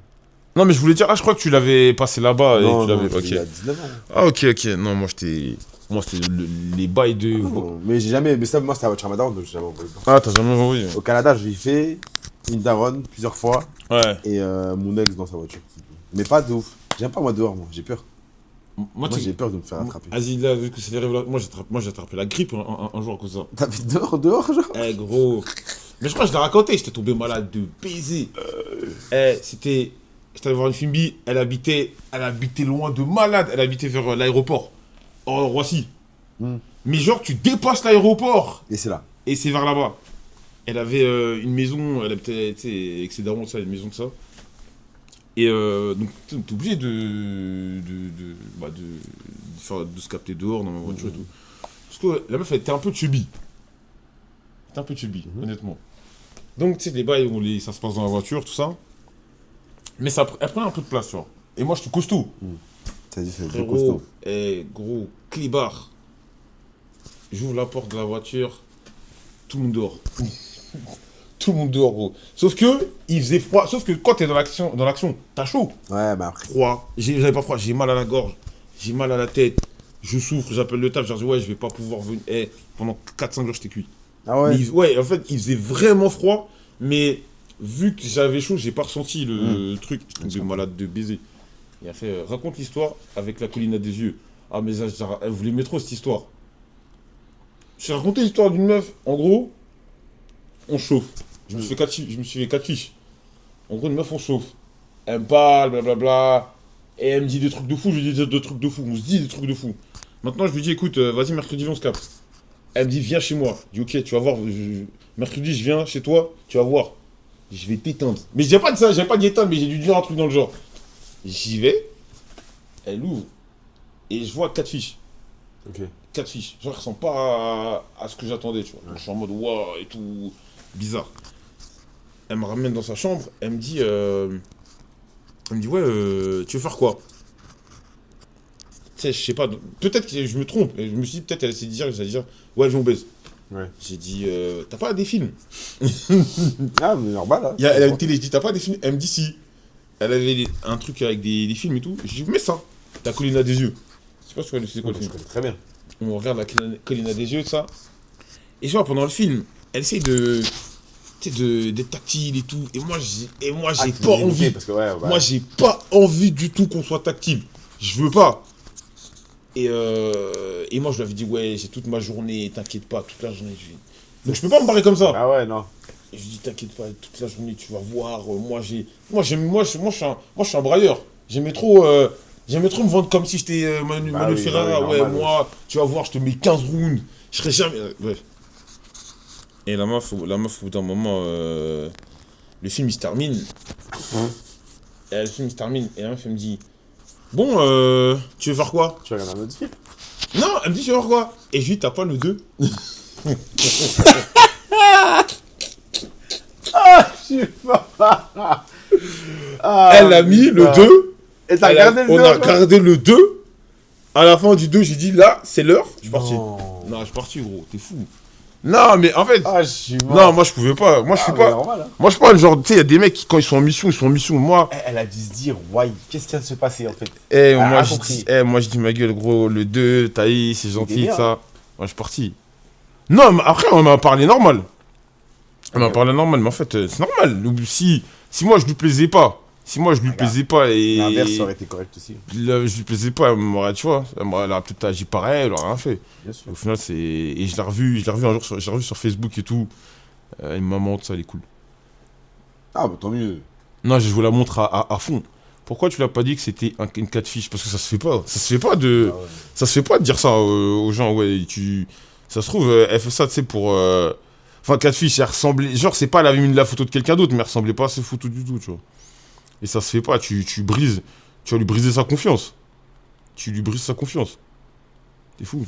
S2: Non, mais je voulais dire, je crois que tu l'avais passé là-bas.
S1: Non,
S2: et tu l'avais.
S1: non,
S2: Ok.
S1: il y a 19 ans.
S2: Ah, ok. Non, moi, c'était les bails de.
S1: Non, mais j'ai jamais. Mais ça, moi, c'était la voiture à ma daronne, donc j'ai jamais envoyé.
S2: Ah, t'as jamais envoyé.
S1: Au Canada, j'ai fait une daronne plusieurs fois
S2: Ouais.
S1: et mon ex dans sa voiture. Mais pas de ouf. J'aime pas moi dehors, moi. J'ai peur.
S2: Moi,
S1: Moi,
S2: tu
S1: j'ai peur de me faire attraper.
S2: Vas-y, là, vu que c'est les révélations. Moi, j'ai attrapé la grippe un jour à cause de ça.
S1: T'as fait dehors, genre?
S2: Eh, gros. Mais je crois que je l'ai raconté, j'étais tombé malade de baiser. C'était. J'étais allé voir une Fimbi, elle habitait loin de malade. Elle habitait vers l'aéroport. En Roissy.
S1: Hmm.
S2: Mais genre, tu dépasses l'aéroport.
S1: Et c'est là.
S2: Et c'est vers là-bas. Elle avait une maison, elle habitait, tu sais, avec ses darons, ça, une maison de ça. Et donc, t'es obligé de se capter dehors dans ma voiture et tout. Parce que la meuf, elle était un peu chubby. Honnêtement. Donc, tu sais, les bails, ça se passe dans la voiture, tout ça. Mais elle prenait un peu de place, tu vois. Et moi, je suis costaud.
S1: T'as dit, c'est
S2: Frérot,
S1: costaud.
S2: gros, clébard. J'ouvre la porte de la voiture, tout le monde dehors. Tout le monde dehors, gros. Sauf que, il faisait froid. Sauf que quand t'es dans l'action, t'as chaud.
S1: Ouais, bah après.
S2: Froid. J'avais pas froid, j'ai mal à la gorge, j'ai mal à la tête. Je souffre, j'appelle le taf, je leur dis ouais, je vais pas pouvoir venir. Pendant 4-5 jours, j'étais cuit.
S1: Ah ouais?
S2: Ouais, en fait, il faisait vraiment froid, mais vu que j'avais chaud, j'ai pas ressenti le truc. J'étais tombé malade de baiser. Et après, raconte l'histoire avec la colline à des yeux. Ah, mais ça, elle voulait mettre trop cette histoire. J'ai raconté l'histoire d'une meuf, en gros, on chauffe. Je me suis fait 4 fiches. En gros, une meuf, on chauffe. Elle me parle, blablabla. Et elle me dit des trucs de fou, je lui dis des trucs de fou. On se dit des trucs de fou. Maintenant, je lui dis, écoute, vas-y, mercredi, on se capte. Elle me dit, viens chez moi. Je dis, ok, tu vas voir. Mercredi, je viens chez toi, tu vas voir. Je vais t'éteindre. Mais j'ai pas dit ça, j'ai pas dit éteindre, mais j'ai dû dire un truc dans le genre. J'y vais. Elle ouvre. Et je vois 4 fiches.
S1: Ok.
S2: 4 fiches. Genre, elles ressemblent pas à ce que j'attendais, tu vois. Donc, je suis en mode, waouh, et tout. Bizarre. Elle me ramène dans sa chambre. Elle me dit, ouais, tu veux faire quoi? Tu sais, je sais pas. Peut-être que je me trompe. Et je me suis dit, peut-être elle s'est dit, ouais, viens, on baise.
S1: Ouais.
S2: J'ai dit, t'as pas des films?
S1: Ah, mais normal, hein.
S2: Elle a une télé. Je dis, t'as pas des films? Elle me dit, si. Elle avait un truc avec des films et tout. Je dis, mets ça. La colline à des yeux. Je sais pas si tu vois c'est quoi le
S1: Je
S2: film.
S1: connais très bien.
S2: On regarde la colline à des yeux, tout ça. Et je vois, pendant le film, elle essaye d'être tactile et tout. Et moi, j'ai
S1: tu
S2: pas
S1: voulais
S2: envie.
S1: éviter, parce que, ouais,
S2: Moi, j'ai pas envie du tout qu'on soit tactile. Je veux pas. Et moi, je lui avais dit, ouais, j'ai toute ma journée, t'inquiète pas, toute la journée. Donc, je peux pas me barrer comme ça.
S1: Ah ouais, non.
S2: Et je lui dis, t'inquiète pas, toute la journée, tu vas voir. Moi, je suis un brailleur. J'aimais trop J'aimais trop me vendre comme si j'étais Manuel
S1: oui,
S2: Ferrara.
S1: bah oui,
S2: Ouais,
S1: normal,
S2: moi, tu vas voir, je te mets 15 rounds. Je serais jamais. Bref. Et la meuf, au bout d'un moment, le film il se termine. Et le film il se termine. Et la meuf, elle me dit bon, tu veux faire quoi?
S1: Tu regardes un autre film?
S2: Non, elle me dit tu veux faire quoi? Et je lui dis t'as pas le 2?
S1: Ah, je suis pas. Ah,
S2: Elle a mis le 2.
S1: Et t'as regardé le
S2: On
S1: 2
S2: a regardé le 2. À la fin du 2, j'ai dit là, c'est l'heure. Je suis parti.
S1: Non.
S2: Non, je suis parti, gros, t'es fou. Non, mais en fait.
S1: Ah, je suis mort.
S2: Non, moi je pouvais pas. Moi je suis pas.
S1: Normal, hein.
S2: Moi je suis pas le genre. Tu sais, il y a des mecs qui, quand ils sont en mission, ils sont en mission. Moi.
S1: Elle a dû se dire, ouais, qu'est-ce qui vient de se passer en fait?
S2: Moi,
S1: a
S2: je
S1: compris.
S2: dis, moi je dis ma gueule, gros, le 2, Taï, c'est gentil,
S1: bien.
S2: ça. Moi je suis parti. Non, mais après, on m'a parlé normal. On m'a
S1: Ok.
S2: parlé normal, mais en fait, c'est normal. Si moi je lui plaisais pas. Si moi je lui plaisais pas et.
S1: L'inverse aurait été correct aussi.
S2: Je lui plaisais pas, elle m'aurait, tu vois, elle aurait peut-être agi pareil, elle aurait rien fait.
S1: Bien sûr.
S2: Au final, c'est. Et je l'ai revu un jour, je l'ai revu sur Facebook et tout. Une maman, tout ça, elle est cool.
S1: Ah, bah tant mieux.
S2: Non, je vous la montre à fond. Pourquoi tu l'as pas dit que c'était une catfish? Parce que ça se fait pas. Ça se fait pas de.
S1: Ah ouais.
S2: Ça se fait pas de dire ça aux gens, ouais. Ça se trouve, elle fait ça, tu sais, pour. Enfin, catfish, elle ressemblait. Genre, c'est pas, elle avait mis la photo de quelqu'un d'autre, mais elle ressemblait pas à ses photos du tout, tu vois. Et ça se fait pas, tu brises. Tu vas lui briser sa confiance. Tu lui brises sa confiance. T'es fou.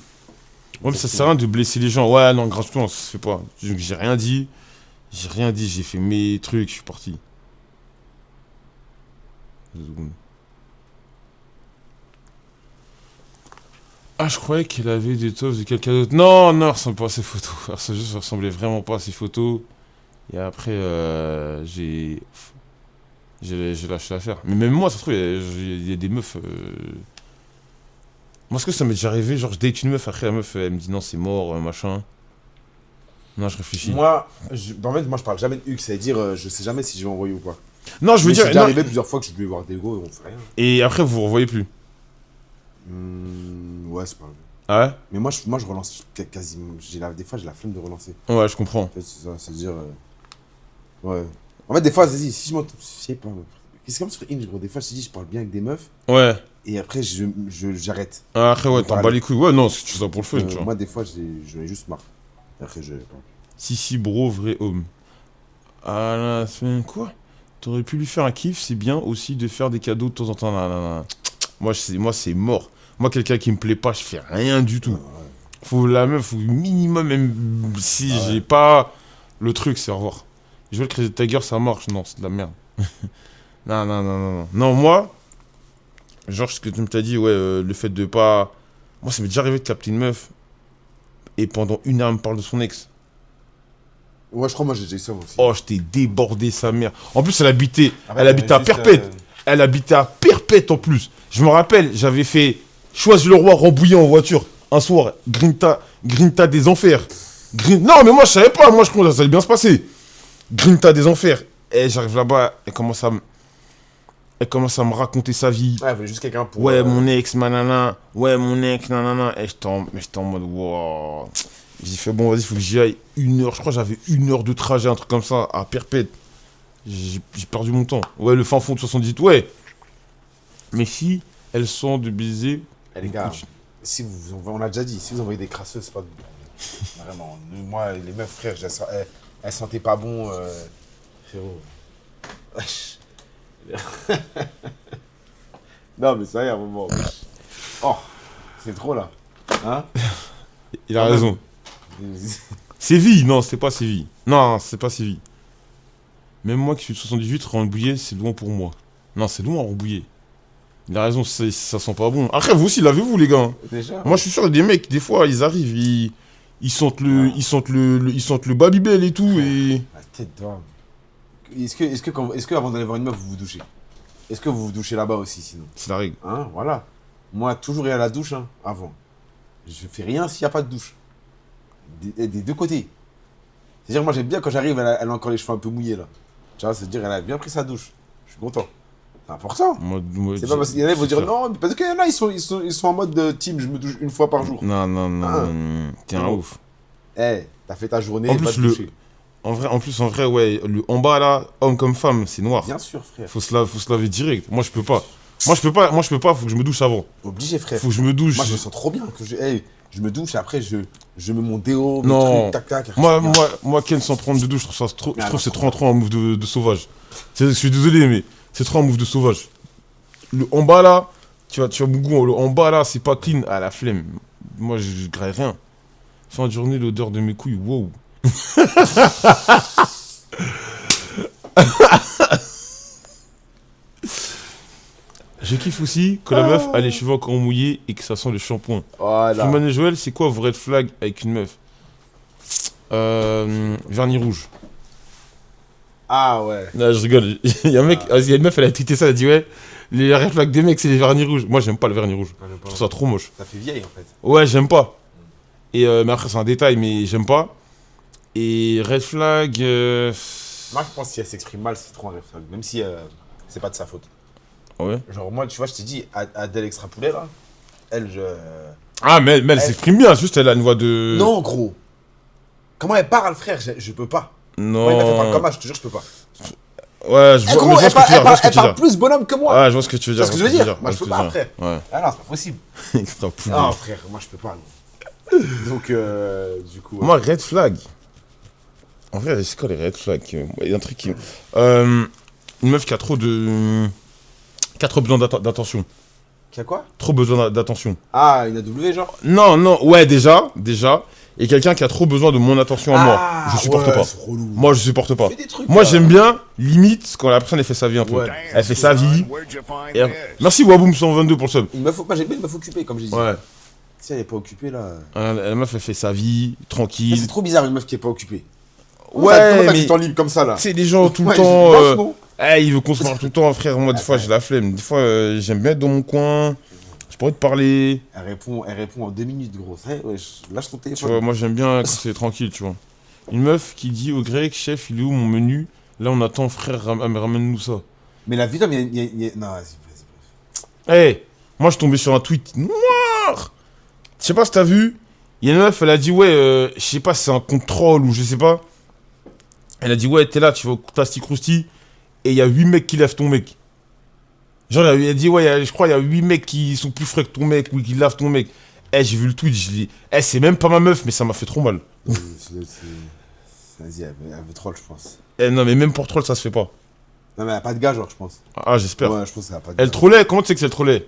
S2: Ouais, mais ça sert à rien de blesser les gens. Ouais, non, gratuitement, ça se fait pas. Donc, j'ai rien dit. J'ai fait mes trucs, je suis parti. 2 secondes. Ah, je croyais qu'elle avait des toffs de quelqu'un d'autre. Non, non, elle ressemble pas à ses photos. Ça ressemblait vraiment pas à ses photos. Et après, j'ai lâché l'affaire. Mais même moi, ça se trouve, il y a des meufs. Moi, est-ce que ça m'est déjà arrivé? Genre, je date une meuf, après la meuf, elle me dit non, c'est mort, machin. Non, je réfléchis.
S1: Moi, en fait, moi je parle jamais de Hugues, c'est-à-dire je sais jamais si je vais envoyer ou pas.
S2: Non, je veux
S1: Mais
S2: dire.
S1: c'est déjà
S2: Non.
S1: arrivé plusieurs fois que je vais voir des go et on fait rien.
S2: Et après, vous revoyez plus.
S1: Ouais, c'est pas grave.
S2: Ah
S1: Mais moi je relance quasiment. Des fois j'ai la flemme de relancer.
S2: ouais? Ouais, je comprends.
S1: En fait, c'est ça, c'est-à-dire. Ouais. En fait, des fois, vas-y, si je m'entends. Je sais pas. C'est comme sur Inge, gros. Des fois, je te dis, je parle bien avec des meufs
S2: Ouais.
S1: et après, j'arrête.
S2: Ah, après, ouais, t'en bats les couilles. Ouais, non, tu fais ça pour le fun, tu vois.
S1: Moi, des fois, j'en ai juste marre. Et après, je.
S2: Si, bro, vrai homme. Ah la semaine, quoi? T'aurais pu lui faire un kiff, c'est bien aussi de faire des cadeaux de temps en temps. Nan, nan, nan. Moi, c'est mort. Moi, quelqu'un qui me plaît pas, je fais rien du tout. Faut la meuf, faut minimum, même si j'ai pas le truc, c'est au revoir. Je veux le Crazy Tiger, ça marche. Non, c'est de la merde. Non, non, non, non, non. Non, moi, genre, ce que tu m'as dit, ouais, le fait de pas. Moi, ça m'est déjà arrivé de capter une meuf et pendant 1 heure, elle me parle de son ex.
S1: Ouais, je crois, moi, j'ai déjà eu ça moi aussi.
S2: Oh, je t'ai débordé sa mère. En plus, elle habitait à
S1: juste,
S2: Perpète. Elle habitait à Perpète en plus. Je me rappelle, j'avais fait Choisy-le-Roi Rambouillet en voiture. Un soir, Grinta des Enfers. Non, mais moi, je savais pas. Moi, je crois que ça allait bien se passer. Grinta des Enfers. Et j'arrive là-bas, elle commence à me raconter sa vie.
S1: Ouais, il fallait juste quelqu'un pour.
S2: Ouais, mon ex, manana. Ouais, mon ex, nanana. Et j'étais en mode, wow. J'ai fait, bon, vas-y, faut que j'y aille 1 heure. Je crois que j'avais 1 heure de trajet, un truc comme ça, à Perpète. J'ai perdu mon temps. Ouais, le fin fond de 78, ouais. Mais si elles sont de baiser.
S1: Eh, les gars, si on l'a déjà dit, si vous envoyez des crasseuses, c'est pas. Vraiment. Moi, les meufs, frère, elles sentaient pas bon. Frérot. Wesh. Non, mais ça y est, à un moment. Oh, c'est trop là. Hein?
S2: Il a raison. Séville, non, c'est pas Séville. Non, c'est pas Séville. Même moi qui suis de 78, Rambouillet, c'est loin pour moi. Non, c'est loin, Rambouillet. Il a raison, ça sent pas bon. Après, vous aussi, l'avez-vous, les gars?
S1: Déjà.
S2: Moi, je suis sûr, des mecs, des fois, ils arrivent, ils sentent le Babybel et tout, et.
S1: La tête d'homme. Est-ce que avant d'aller voir une meuf, vous vous douchez? Est-ce que vous vous douchez là-bas aussi, sinon?
S2: C'est la règle.
S1: Hein, voilà. Moi, toujours ir à la douche, hein, avant. Je fais rien s'il n'y a pas de douche. Des 2 côtés. C'est-à-dire, moi, j'aime bien quand j'arrive, elle a encore les cheveux un peu mouillés, là. Tu vois, c'est-à-dire, elle a bien pris sa douche. Je suis content. C'est important. C'est pas parce qu'il y en a, ils vont dire non, mais parce qu'il y en a, ils sont en mode de team, je me douche 1 fois par jour.
S2: Non, non, non,
S1: Ah.
S2: non, t'es un
S1: Non.
S2: ouf.
S1: Eh, t'as fait ta journée,
S2: En
S1: va
S2: plus,
S1: te doucher.
S2: En vrai, ouais, en bas là, homme comme femme, c'est noir.
S1: Bien sûr, frère.
S2: Faut se laver direct. Moi, je peux pas. moi, je peux pas, faut que je me douche avant.
S1: Obligé, frère.
S2: Faut que je me douche.
S1: Moi, je me sens trop bien. Je me douche, après, je mets mon déo, mes
S2: Non.
S1: trucs, tac, tac.
S2: Moi, Ken sans prendre de douche, je trouve ça trop, je trouve que c'est trop un move de sauvage. Je suis désolé, mais c'est trop un move de sauvage. Le en bas là, tu vois Bougou, le en bas là, c'est pas clean. Ah, la flemme. Moi, je graille rien. Fin de journée, l'odeur de mes couilles, wow. Je kiffe aussi que la meuf a les cheveux encore mouillés et que ça sent le shampoing.
S1: Voilà.
S2: Freeman et Joël, c'est quoi vos red flags avec une meuf? Vernis rouge.
S1: Ah ouais.
S2: Non, je rigole. Il y a un mec, il y a une meuf, elle a tweeté ça, elle a dit ouais, les red flags des mecs, c'est les vernis rouges. Moi, j'aime pas le vernis rouge. Je trouve ça trop moche.
S1: Ça fait vieille en fait.
S2: Ouais, j'aime pas. Et mais après, c'est un détail, mais j'aime pas. Et red flag.
S1: Moi, je pense que si elle s'exprime mal, c'est trop un red flag. Même si c'est pas de sa faute.
S2: Ouais.
S1: Genre, moi, tu vois, je t'ai dit, Adèle Extra Poulet là, elle,
S2: Ah, mais elle s'exprime bien, juste elle a une voix de.
S1: Non, gros. Comment elle parle, frère, je peux pas.
S2: Non.
S1: Moi, il m'a fait parler comme ça, je te jure, je peux pas.
S2: Ouais, je vois,
S1: Gros,
S2: mais je vois ce que tu veux dire. Je vois ce que
S1: elle
S2: tu veux
S1: parle
S2: dire.
S1: plus bonhomme que moi.
S2: Ouais, je vois ce que tu veux dire.
S1: C'est ce que je veux dire. Moi, je peux pas, frère.
S2: Ouais.
S1: Ah non, c'est pas possible.
S2: Extra poulet.
S1: Non, frère, moi, je peux pas. Non. Donc, du coup.
S2: Moi, red flag. En vrai, c'est quoi les red flags? Il y a un truc qui. Une meuf qui a trop de. Qui a trop besoin d'attention.
S1: Qui a quoi?
S2: Trop besoin d'attention.
S1: Ah, une AW, genre?
S2: Non, ouais, déjà. Et quelqu'un qui a trop besoin de mon attention à moi. Je supporte pas.
S1: C'est relou.
S2: Moi, je supporte pas.
S1: Fais des trucs,
S2: Moi,
S1: là.
S2: j'aime bien, limite, quand la personne elle fait sa vie un peu.
S1: Ouais.
S2: Elle fait sa vie. Et merci Waboom 122 pour le sub.
S1: Moi, j'aime bien une meuf occupée, comme j'ai dit.
S2: Ouais.
S1: Si elle est pas occupée, là.
S2: La meuf, elle fait sa vie,
S1: Ça,
S2: tranquille.
S1: c'est trop bizarre, une meuf qui est pas occupée.
S2: Ouais,
S1: Comment t'as
S2: mais
S1: du temps libre comme ça, là?
S2: c'est des gens tout le
S1: Ouais,
S2: temps.
S1: franchement.
S2: Il veut qu'on se parle tout le temps, frère. Moi, des fois, j'ai la flemme. Des fois, j'aime bien être dans mon coin. Je pourrais te parler.
S1: Elle répond en 2 minutes, gros. Ouais, lâche ton
S2: Tu vois,
S1: téléphone.
S2: moi, j'aime bien quand c'est tranquille, tu vois. Une meuf qui dit au grec, chef, il est où mon menu? Là, on attend, frère, ramène-nous ça.
S1: Mais la vie d'homme, il y a. Non, vas-y.
S2: Moi, je suis tombé sur un tweet noir. Je sais pas si t'as vu. Il y a une meuf, elle a dit, ouais, je sais pas si c'est un contrôle ou je sais pas. Elle a dit, ouais, t'es là, tu vas au Plastic Krusty. Et il y a 8 mecs qui lèvent ton mec. Genre, elle a dit, ouais, je crois il y a 8 mecs qui sont plus frais que ton mec ou qui lavent ton mec. J'ai vu le tweet, je dis, c'est même pas ma meuf, mais ça m'a fait trop mal.
S1: Vas-y, elle veut troll, je pense.
S2: Non, mais même pour troll, ça se fait pas.
S1: Non, mais elle a pas de gars, genre, je pense.
S2: Ah, j'espère.
S1: Ouais, je pense qu'elle a pas de gars.
S2: Elle trollait, comment tu sais que c'est elle trollait?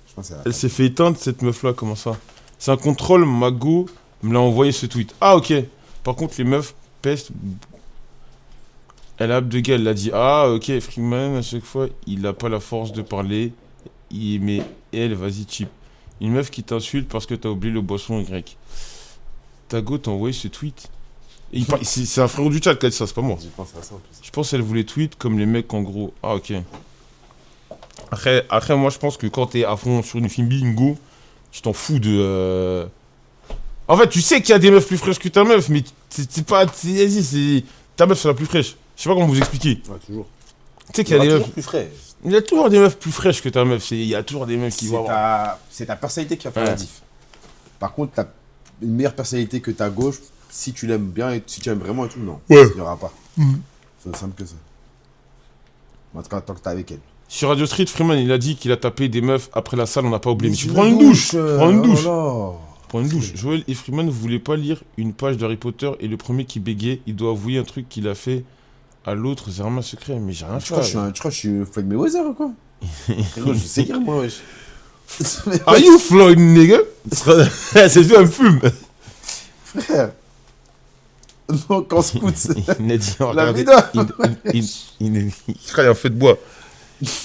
S1: Je pense qu'elle a pas
S2: Elle
S1: de
S2: s'est fait éteindre, cette meuf-là, comment ça? C'est un contrôle, Mago me l'a envoyé ce tweet. Ah, ok. Par contre, les meufs peste. Elle a Abdegal, elle a dit, ah, ok, Freeman, à chaque fois, il a pas la force de parler. Mais elle, vas-y, cheap. Une meuf qui t'insulte parce que t'as oublié le boisson Y. Tago t'a envoyé ce tweet. C'est un frérot du chat qui a dit ça, c'est pas moi.
S1: J'y pense à ça en plus.
S2: Je pense qu'elle voulait tweet comme les mecs en gros. Ah, ok. Après, moi, je pense que quand t'es à fond sur une film bingo, tu t'en fous de. En fait, tu sais qu'il y a des meufs plus fraîches que ta meuf, mais c'est pas. Vas-y, c'est. Ta meuf, c'est la plus fraîche. Je sais pas comment vous expliquer.
S1: Ouais, toujours.
S2: Tu sais qu'il y a des meufs.
S1: plus frais.
S2: Il y a toujours des meufs plus fraîches que ta meuf. Il y a toujours des meufs qui vont.
S1: C'est ta personnalité qui va faire
S2: Ouais.
S1: la diff. Par contre, t'as une meilleure personnalité que ta gauche, si tu l'aimes bien et si tu aimes vraiment et tout, non.
S2: Ouais.
S1: Il n'y aura pas. C'est aussi simple que ça. En tout cas, tant que t'es avec elle.
S2: Sur Radio Street, Freeman, il a dit qu'il a tapé des meufs après la salle, on n'a pas oublié. Mais tu prends une douche. Prends une douche. Prends une douche. Joël et Freeman ne voulaient pas lire une page d'Harry Potter et le premier qui bégait, il doit avouer un truc qu'il a fait à l'autre. C'est vraiment un secret, mais j'ai rien
S1: Tu
S2: fait.
S1: crois que je suis Floyd Mayweather ou quoi? Frérot, je sais lire moi, wesh.
S2: Are you Floyd, nigga? C'est juste un fume.
S1: Frère. Non, quand scout.
S2: Il a dit,
S1: La
S2: regardez,
S1: vidéo.
S2: je crois qu'il y a un feu de bois.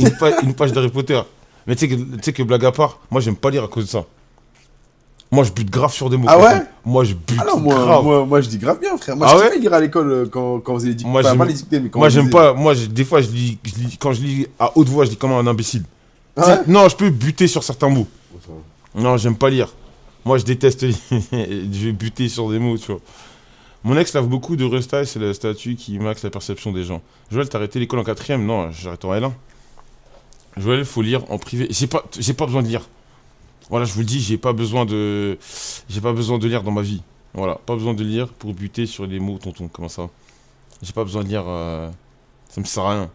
S2: Une page d'Harry Potter. Mais tu sais que blague à part, moi j'aime pas lire à cause de ça. Moi je bute grave sur des mots.
S1: Ah ouais?
S2: Moi je bute
S1: Alors
S2: grave.
S1: moi je dis grave bien, frère. Moi
S2: Ah
S1: je
S2: ouais?
S1: kiffais lire à l'école quand on faisait les dictées.
S2: Moi,
S1: Enfin,
S2: j'aime-
S1: pas les dictées, mais quand
S2: Moi
S1: on
S2: j'aime
S1: faisait-
S2: pas, des fois je lis, quand je lis à haute voix, je lis comme un imbécile.
S1: Ah
S2: Tu sais,
S1: ouais?
S2: non, je peux buter sur certains mots. Non, j'aime pas lire. Moi je déteste lire. Je vais buter sur des mots, tu vois. Mon ex lave beaucoup de resta et c'est la statue qui max la perception des gens. Joël, t'as arrêté l'école en 4ème? Non, j'arrête en L1. Joël, faut lire en privé. J'ai pas besoin de lire. Voilà, je vous le dis, j'ai pas besoin de lire dans ma vie. Voilà, pas besoin de lire pour buter sur les mots, tonton. Comment ça? J'ai pas besoin de lire. Ça me sert à rien.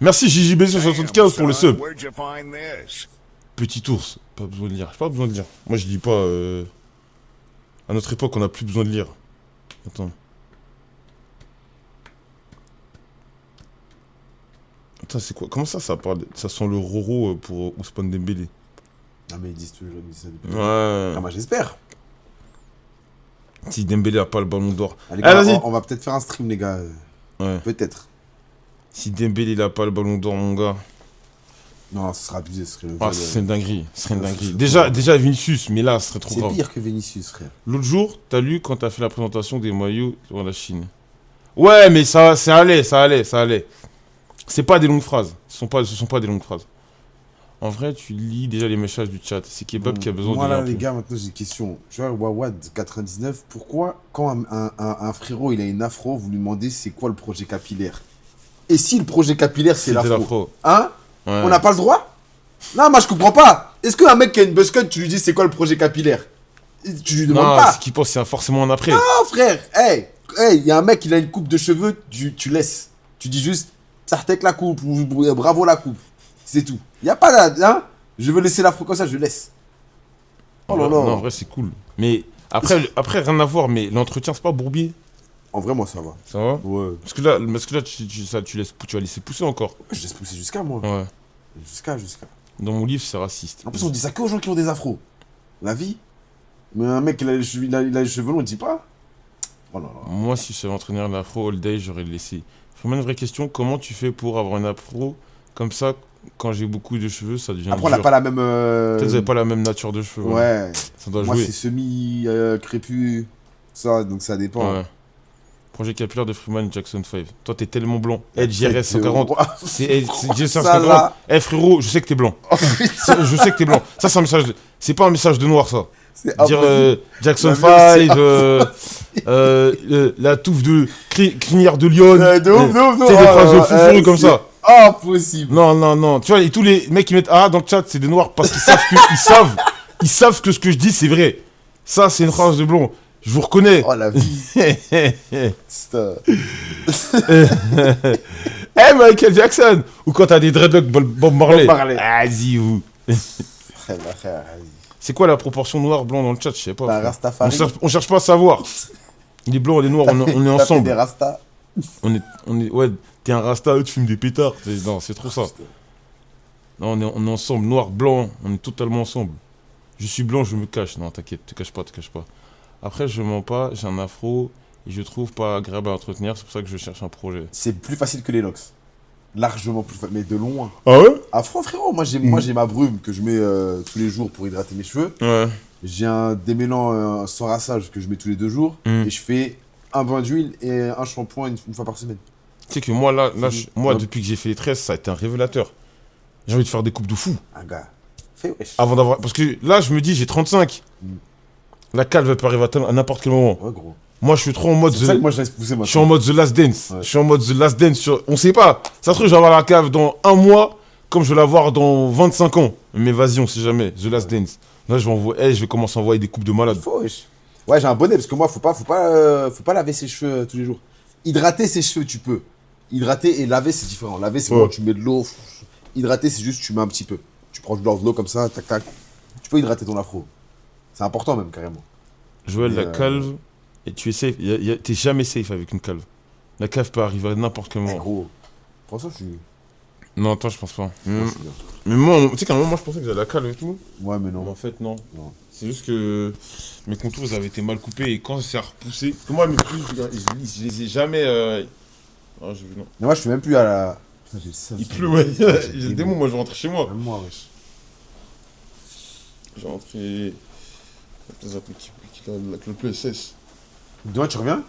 S2: Merci JJB75 pour le sub.
S3: Where'd you find this?
S2: Petit ours, pas besoin de lire. J'ai pas besoin de lire. Moi, je lis pas. À notre époque, on a plus besoin de lire. Attends. Attends, c'est quoi? Comment ça parle? Ça sent le Roro pour Ousmane Dembélé.
S1: Ah, mais ils disent toujours, ils disent ça depuis.
S2: Ouais.
S1: Ah, moi, j'espère.
S2: Si Dembélé a pas le ballon d'or.
S1: Allez,
S2: Ah,
S1: gars,
S2: vas-y.
S1: on va peut-être faire un stream, les gars.
S2: Ouais.
S1: Peut-être.
S2: Si Dembélé il a pas le ballon d'or, mon gars.
S1: Non, ce sera abusé. Ce serait
S2: Ah, ce serait une dinguerie. Ce serait une
S1: Ouais,
S2: dinguerie.
S1: c'est
S2: Déjà Vinicius, mais là, ce serait trop
S1: C'est
S2: grave.
S1: pire que Vinicius, frère.
S2: L'autre jour, t'as lu quand t'as fait la présentation des maillots sur la Chine. Ouais, mais ça allait. C'est pas des longues phrases. Ce sont pas des longues phrases. En vrai, tu lis déjà les messages du chat. C'est Kebab qui a besoin
S1: Moi,
S2: de
S1: là,
S2: l'info.
S1: les gars, maintenant, j'ai une question. Tu vois, Wawad99, pourquoi, quand un frérot, il a une afro, vous lui demandez c'est quoi le projet capillaire? Et si le projet capillaire, c'est
S2: C'était
S1: l'afro?
S2: l'afro.
S1: Hein?
S2: Ouais.
S1: On n'a pas le droit? Non, moi, je comprends pas. Est-ce qu'un mec qui a une buzzcut, tu lui dis c'est quoi le projet capillaire? Tu lui demandes
S2: Non,
S1: pas.
S2: ce qu'il pense, c'est forcément un après.
S1: Non, frère. Hey, il y a un mec, il a une coupe de cheveux, tu laisses. Tu dis juste, ça retèque la coupe, ou bravo la coupe. C'est tout. Il n'y a pas de. Hein? Je veux laisser l'afro comme ça, je laisse. Oh là là.
S2: Non, en vrai, c'est cool. Mais après, rien à voir, mais l'entretien, c'est pas bourbier.
S1: En vrai, moi, ça va.
S2: Ça va?
S1: Ouais.
S2: Parce que là tu vas laisser pousser encore.
S1: Je laisse pousser jusqu'à moi.
S2: Ouais.
S1: Jusqu'à.
S2: Dans mon livre, c'est raciste.
S1: En plus, on dit ça que aux gens qui ont des afros. La vie. Mais un mec, il a les cheveux longs, on dit pas. Oh là là.
S2: Moi, si je savais entraîner un afro all day, j'aurais laissé. Vraiment une vraie question, comment tu fais pour avoir un afro comme ça, quand j'ai beaucoup de cheveux, ça devient
S1: Après, on n'a
S2: dur.
S1: pas la même.
S2: Peut-être que vous n'avez pas la même nature de cheveux.
S1: Ouais.
S2: Ça doit
S1: Moi,
S2: jouer.
S1: c'est semi-crépus. Ça, donc ça dépend.
S2: Ouais. Projet capillaire de Freeman Jackson 5. Toi, t'es tellement blanc. JRS 140. C'est JRS
S1: Ça,
S2: 140.
S1: là.
S2: Eh frérot, je sais que t'es blanc. Je sais que t'es blanc. Ça, c'est un message. C'est pas un message de noir, ça.
S1: C'est
S2: Dire
S1: impossible.
S2: Jackson
S1: La vie,
S2: 5, la touffe de crinière de Lyon.
S1: De ouf, de ouf, de ouf.
S2: C'est des
S1: Oh
S2: phrases de
S1: là là,
S2: fou comme
S1: c'est
S2: ça.
S1: Impossible.
S2: Non. Tu vois, et tous les mecs qui mettent ah dans le chat, c'est des noirs parce qu'ils savent ils savent que ce que je dis, c'est vrai. Ça, c'est une phrase de blond. Je vous reconnais.
S1: Oh la vie. Putain.
S2: Eh Michael Jackson. Ou quand t'as des dreadlocks Bob Marley.
S1: Bob Marley.
S2: Vas-y, vous.
S1: Frère, frère, vas-y.
S2: C'est quoi la proportion noir-blanc dans le chat? Je sais pas.
S1: T'as un
S2: frère.
S1: Rastafari.
S2: On cherche pas à savoir. Il est blanc, il est noir, on est
S1: T'as fait
S2: ensemble.
S1: des rastas.
S2: Ouais, t'es un rasta, tu fumes des pétards. Non, c'est trop ça. Non, on est ensemble, noir, blanc, on est totalement ensemble. Je suis blanc, je me cache. Non, t'inquiète, te cache pas. Après, je mens pas, j'ai un afro et je trouve pas agréable à entretenir, c'est pour ça que je cherche un projet.
S1: C'est plus facile que les locks. Largement plus facile, mais de loin.
S2: Ah ouais?
S1: Afro, frérot, moi j'ai ma brume que je mets tous les jours pour hydrater mes cheveux.
S2: Ouais.
S1: J'ai un démêlant sans rassage que je mets tous les 2 jours. Et je fais un bain d'huile et un shampoing une fois par semaine.
S2: Tu sais que moi, là moi,
S1: Ouais.
S2: depuis que j'ai fait les tresses, ça a été un révélateur. J'ai envie de faire des coupes de fou.
S1: Un gars. Fais wesh.
S2: Avant d'avoir. Parce que là, je me dis, j'ai 35. La calve peut arriver à n'importe quel moment.
S1: Ouais, gros.
S2: Moi, je suis trop en mode.
S1: C'est pour ça que moi je laisse pousser
S2: Je suis en mode The Last Dance.
S1: Ouais.
S2: Je suis en mode The Last Dance. On sait pas. Ça se trouve, je vais avoir la cave dans 1 mois, comme je vais l'avoir dans 25 ans. Mais vas-y, on sait jamais. The Last Dance. Là, je vais commencer à envoyer des coupes de malade.
S1: Faut wesh. Ouais, j'ai un bonnet parce que moi, faut pas laver ses cheveux tous les jours. Hydrater ses cheveux, tu peux. Hydrater et laver, c'est différent. Laver, c'est
S2: Ouais.
S1: quand tu mets de l'eau. Hydrater, c'est juste tu mets un petit peu. Tu prends de l'eau comme ça, tac tac. Tu peux hydrater ton afro. C'est important même, carrément.
S2: Joël,
S1: Mais,
S2: la calve, et tu es safe. T'es jamais safe avec une calve. La calve peut arriver à n'importe quel
S1: Eh,
S2: moment.
S1: gros. Pour ça, je suis.
S2: Non, toi, je pense pas.
S1: je suis bien.
S2: Mais moi, tu sais qu'à un moment, moi, je pensais que j'avais la calve et tout.
S1: Ouais, mais
S2: Mais en
S1: non.
S2: fait, non.
S1: Non.
S2: C'est juste que mes contours ils avaient été mal coupés et quand c'est repoussé. Parce que moi, mes plis, je les ai jamais. Ah, j'ai vu, non.
S1: Mais moi, je suis même plus à la. Putain, j'ai le seum,
S2: Il
S1: ça.
S2: pleut, ouais. J'ai
S1: des
S2: le démon, moi, je vais rentrer chez moi.
S1: Même moi, wesh.
S2: Je vais rentrer. Peut-être un peu que le play cesse.
S1: Demain, tu reviens?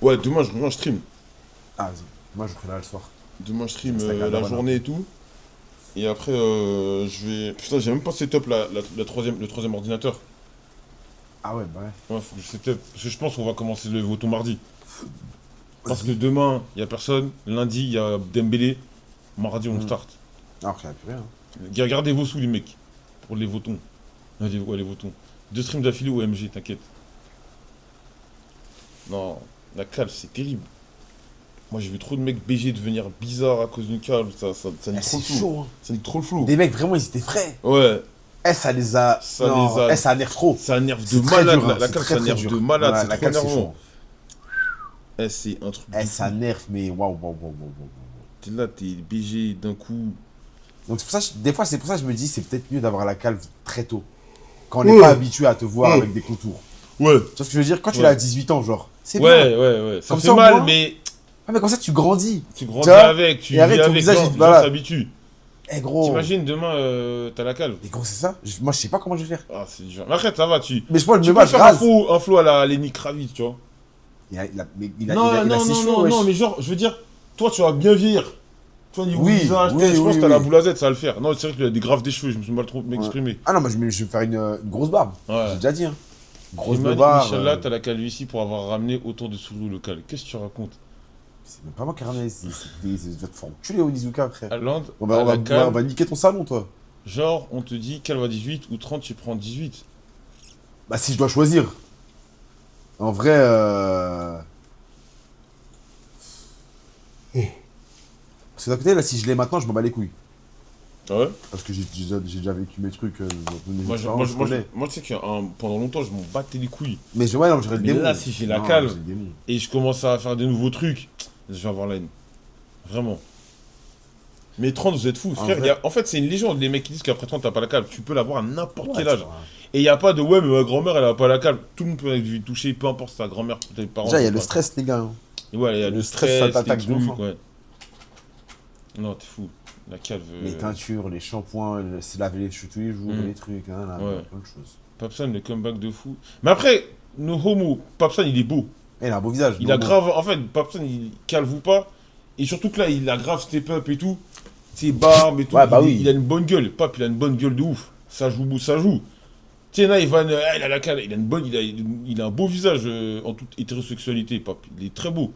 S2: Ouais, demain, je reviens, je stream.
S1: Ah, vas-y. Moi, je ferai là le soir.
S2: Demain, je stream
S1: Instagram,
S2: la
S1: voilà.
S2: journée et tout. Et après, je vais. Putain, j'ai même pas setup le troisième ordinateur.
S1: Ah ouais, bah ouais.
S2: Ouais, faut que je setup. Parce que je pense qu'on va commencer le voton mardi. Parce que demain, il y a personne. Lundi, il y a Dembélé. Mardi, on start.
S1: Alors qu'il n'y a plus rien.
S2: Gardez vos sous, les mecs. Pour les votons. Les votons. 2 streams d'affilée ou MG, t'inquiète. Non, la calve, c'est terrible. Moi, j'ai vu trop de mecs BG devenir bizarres à cause d'une cale. Ça nique trop
S1: C'est
S2: le flou.
S1: chaud, hein.
S2: Ça nique trop le flou.
S1: Des mecs, vraiment, ils étaient frais.
S2: Ouais.
S1: Ça les a.
S2: Ça
S1: non,
S2: les a-
S1: ça nerve trop.
S2: Ça nerve de
S1: C'est très
S2: malade.
S1: dur, hein,
S2: La
S1: c'est
S2: cale,
S1: très,
S2: ça
S1: très
S2: nerve
S1: dur.
S2: de malade.
S1: Voilà,
S2: C'est
S1: la
S2: trop
S1: cale, c'est
S2: énervant.
S1: chaud.
S2: C'est un truc.
S1: Ça nerve, mais waouh, waouh, waouh, waouh, waouh.
S2: T'es là, t'es BG d'un coup.
S1: Donc, c'est pour ça, des fois, c'est pour ça que je me dis, c'est peut-être mieux d'avoir la calve très tôt. Quand on n'est pas habitué à te voir avec des contours.
S2: Ouais.
S1: Tu vois ce que je veux dire? Quand tu
S2: Ouais.
S1: l'as à 18 ans, genre, c'est bien.
S2: Ouais. Ça
S1: Comme
S2: fait
S1: ça, au
S2: mal,
S1: moins,
S2: mais
S1: Ah, mais comme ça, tu grandis.
S2: tu grandis
S1: Tu vois
S2: avec, tu
S1: Et
S2: vis
S1: avec, ton
S2: avec,
S1: visage,
S2: les
S1: il-
S2: gens
S1: voilà.
S2: s'habituent.
S1: Eh gros.
S2: T'imagines, demain, t'as la calve.
S1: Mais gros, c'est ça. Moi, je sais pas comment je vais faire.
S2: Ah, c'est dur. Mais après, ça va,
S1: Mais je pense que
S2: tu
S1: je me
S2: peux
S1: bats, je
S2: faire
S1: rase.
S2: un flow à la Lenny Kravitz, tu vois.
S1: Mais il a
S2: Non,
S1: ses cheveux, wesh.
S2: mais genre, je veux dire, toi, tu vas bien vieillir. Tu vois, niveau
S1: Oui,
S2: visage,
S1: oui,
S2: je pense
S1: oui,
S2: que t'as la
S1: oui.
S2: boule à Z, ça va le faire. Non, c'est vrai qu'il a des graves des cheveux, je me suis mal trop m'exprimer.
S1: Ah non, moi, je vais me faire une grosse barbe.
S2: Ouais.
S1: J'ai déjà dit, hein. Grosse
S2: Imad,
S1: barbe.
S2: Inch'Allah, t'as la calvitie pour avoir ramené autant de sourires local. Qu'est-ce que tu racontes?
S1: C'est même pas moi qui ai ramené. Tu vas te faire enculer au Nizuka, frère.
S2: À Land,
S1: On
S2: à la
S1: va
S2: calme,
S1: niquer ton salon, toi.
S2: genre, on te dit calme à 18 ou 30, tu prends 18.
S1: Bah, si je dois choisir. En vrai, Parce que d'un côté, là, si je l'ai maintenant, je m'en bats les couilles.
S2: Ah ouais?
S1: Parce que j'ai déjà vécu mes trucs.
S2: Moi, tu sais que pendant longtemps, je m'en battais les couilles.
S1: Mais ouais, non, j'aurais le
S2: Mais
S1: démon.
S2: là, si j'ai la
S1: Non,
S2: calme,
S1: j'ai le démon.
S2: et je commence à faire des nouveaux trucs, je vais avoir la haine. Vraiment. Mais 30, vous êtes fous, frère.
S1: vrai.
S2: En fait, c'est une légende, les mecs qui disent qu'après 30, t'as pas la calme. Tu peux l'avoir à n'importe
S1: Ouais,
S2: quel
S1: tu
S2: âge.
S1: vois.
S2: Et il n'y a pas de ouais, mais ma grand-mère, elle a pas la calme. Tout le monde peut lui toucher, peu importe si ta grand-mère, tes parents.
S1: Déjà, il y a
S2: sont
S1: le
S2: pas-
S1: stress, les gars. Hein.
S2: Et ouais, il y a le
S1: le stress,
S2: stress,
S1: ça t'attaque
S2: les
S1: de ouf,
S2: trucs,
S1: hein.
S2: ouais. Non, t'es fou. La calve.
S1: Les teintures, les shampoings, se laver les cheveux tous les jours,
S2: Mm.
S1: les trucs, hein, là,
S2: Ouais.
S1: plein de choses.
S2: Papsan, le comeback de fou. Mais après, nos homo, Papsan, il est beau.
S1: Et il a un beau visage.
S2: Il
S1: non,
S2: a
S1: bon.
S2: grave. En fait, Papsan, il calve ou pas. Et surtout que là, il a grave step up et tout. Ses barbes et tout.
S1: Ouais, bah
S2: il,
S1: oui.
S2: il a une bonne gueule. Pape, il a une bonne gueule de ouf. Ça joue, ça joue. Tiens, là, il a la calme. Il a une bonne. Il a un beau visage en toute hétérosexualité, Pape. Il est très beau.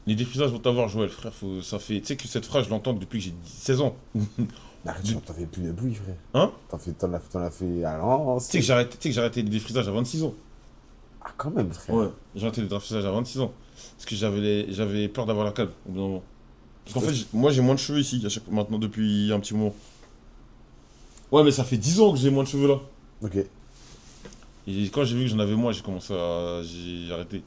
S2: Les défrisages vont t'avoir, Joël, frère. Ça fait. Tu sais que cette phrase, je l'entends depuis que j'ai 16 ans.
S1: Arrête, t'en fais plus de bruit, frère.
S2: Hein?
S1: T'en as fait à l'avance.
S2: Tu sais que j'ai arrêté les défrisages à 26 ans.
S1: Ah, quand même, frère.
S2: Ouais, j'ai arrêté les défrisages à 26 ans. Parce que j'avais peur d'avoir la calme au bout d'un moment. Parce qu'en fait, moi j'ai moins de cheveux ici, maintenant depuis un petit moment. Ouais, mais ça fait 10 ans que j'ai moins de cheveux là.
S1: Ok.
S2: Et quand j'ai vu que j'en avais moins, j'ai arrêté.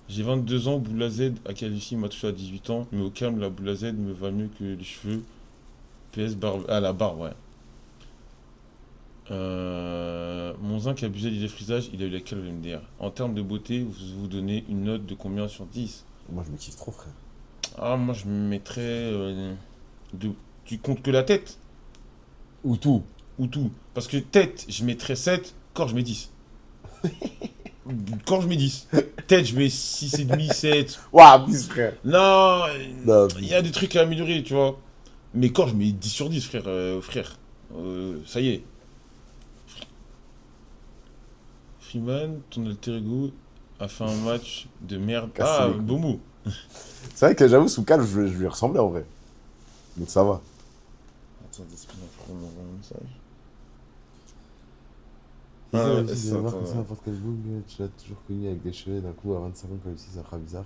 S2: J'ai 22 ans, boule à Z, à Calici m'a touché à 18 ans, mais au calme, la boule à Z me va mieux que les cheveux. PS barbe. Ah, la barbe, ouais. Mon zinc abusait du défrisage, il a eu la calme MDR. En termes de beauté, vous donnez une note de combien sur 10?
S1: Moi, je me kiffe trop, frère.
S2: Ah, moi je me mettrais. Tu comptes que la tête?
S1: Ou tout.
S2: Ou tout? Parce que tête, je mettrais 7, corps, je mets 10. Corps, je mets 10. Tête, je mets 6,5, 7.
S1: Waouh, bis, frère.
S2: Non,
S1: Non,
S2: il y a des trucs à améliorer, tu vois. Mais corps, je mets 10 sur 10, frère. Ça y est. Freeman, ton alter ego a fait un match de merde.
S1: Cassé
S2: Ah,
S1: les couilles.
S2: beau mot.
S1: C'est vrai que j'avoue, sous calme, je lui ressemblais en vrai. Donc ça va.
S2: Attends, on m'envoie un message.
S1: Ah,
S2: c'est
S1: si
S2: ça,
S1: voir
S2: attends,
S1: comme ça,
S2: ouais.
S1: n'importe quel boule, tu l'as toujours connu avec des cheveux d'un coup à 25 ans comme ici, ça fera bizarre.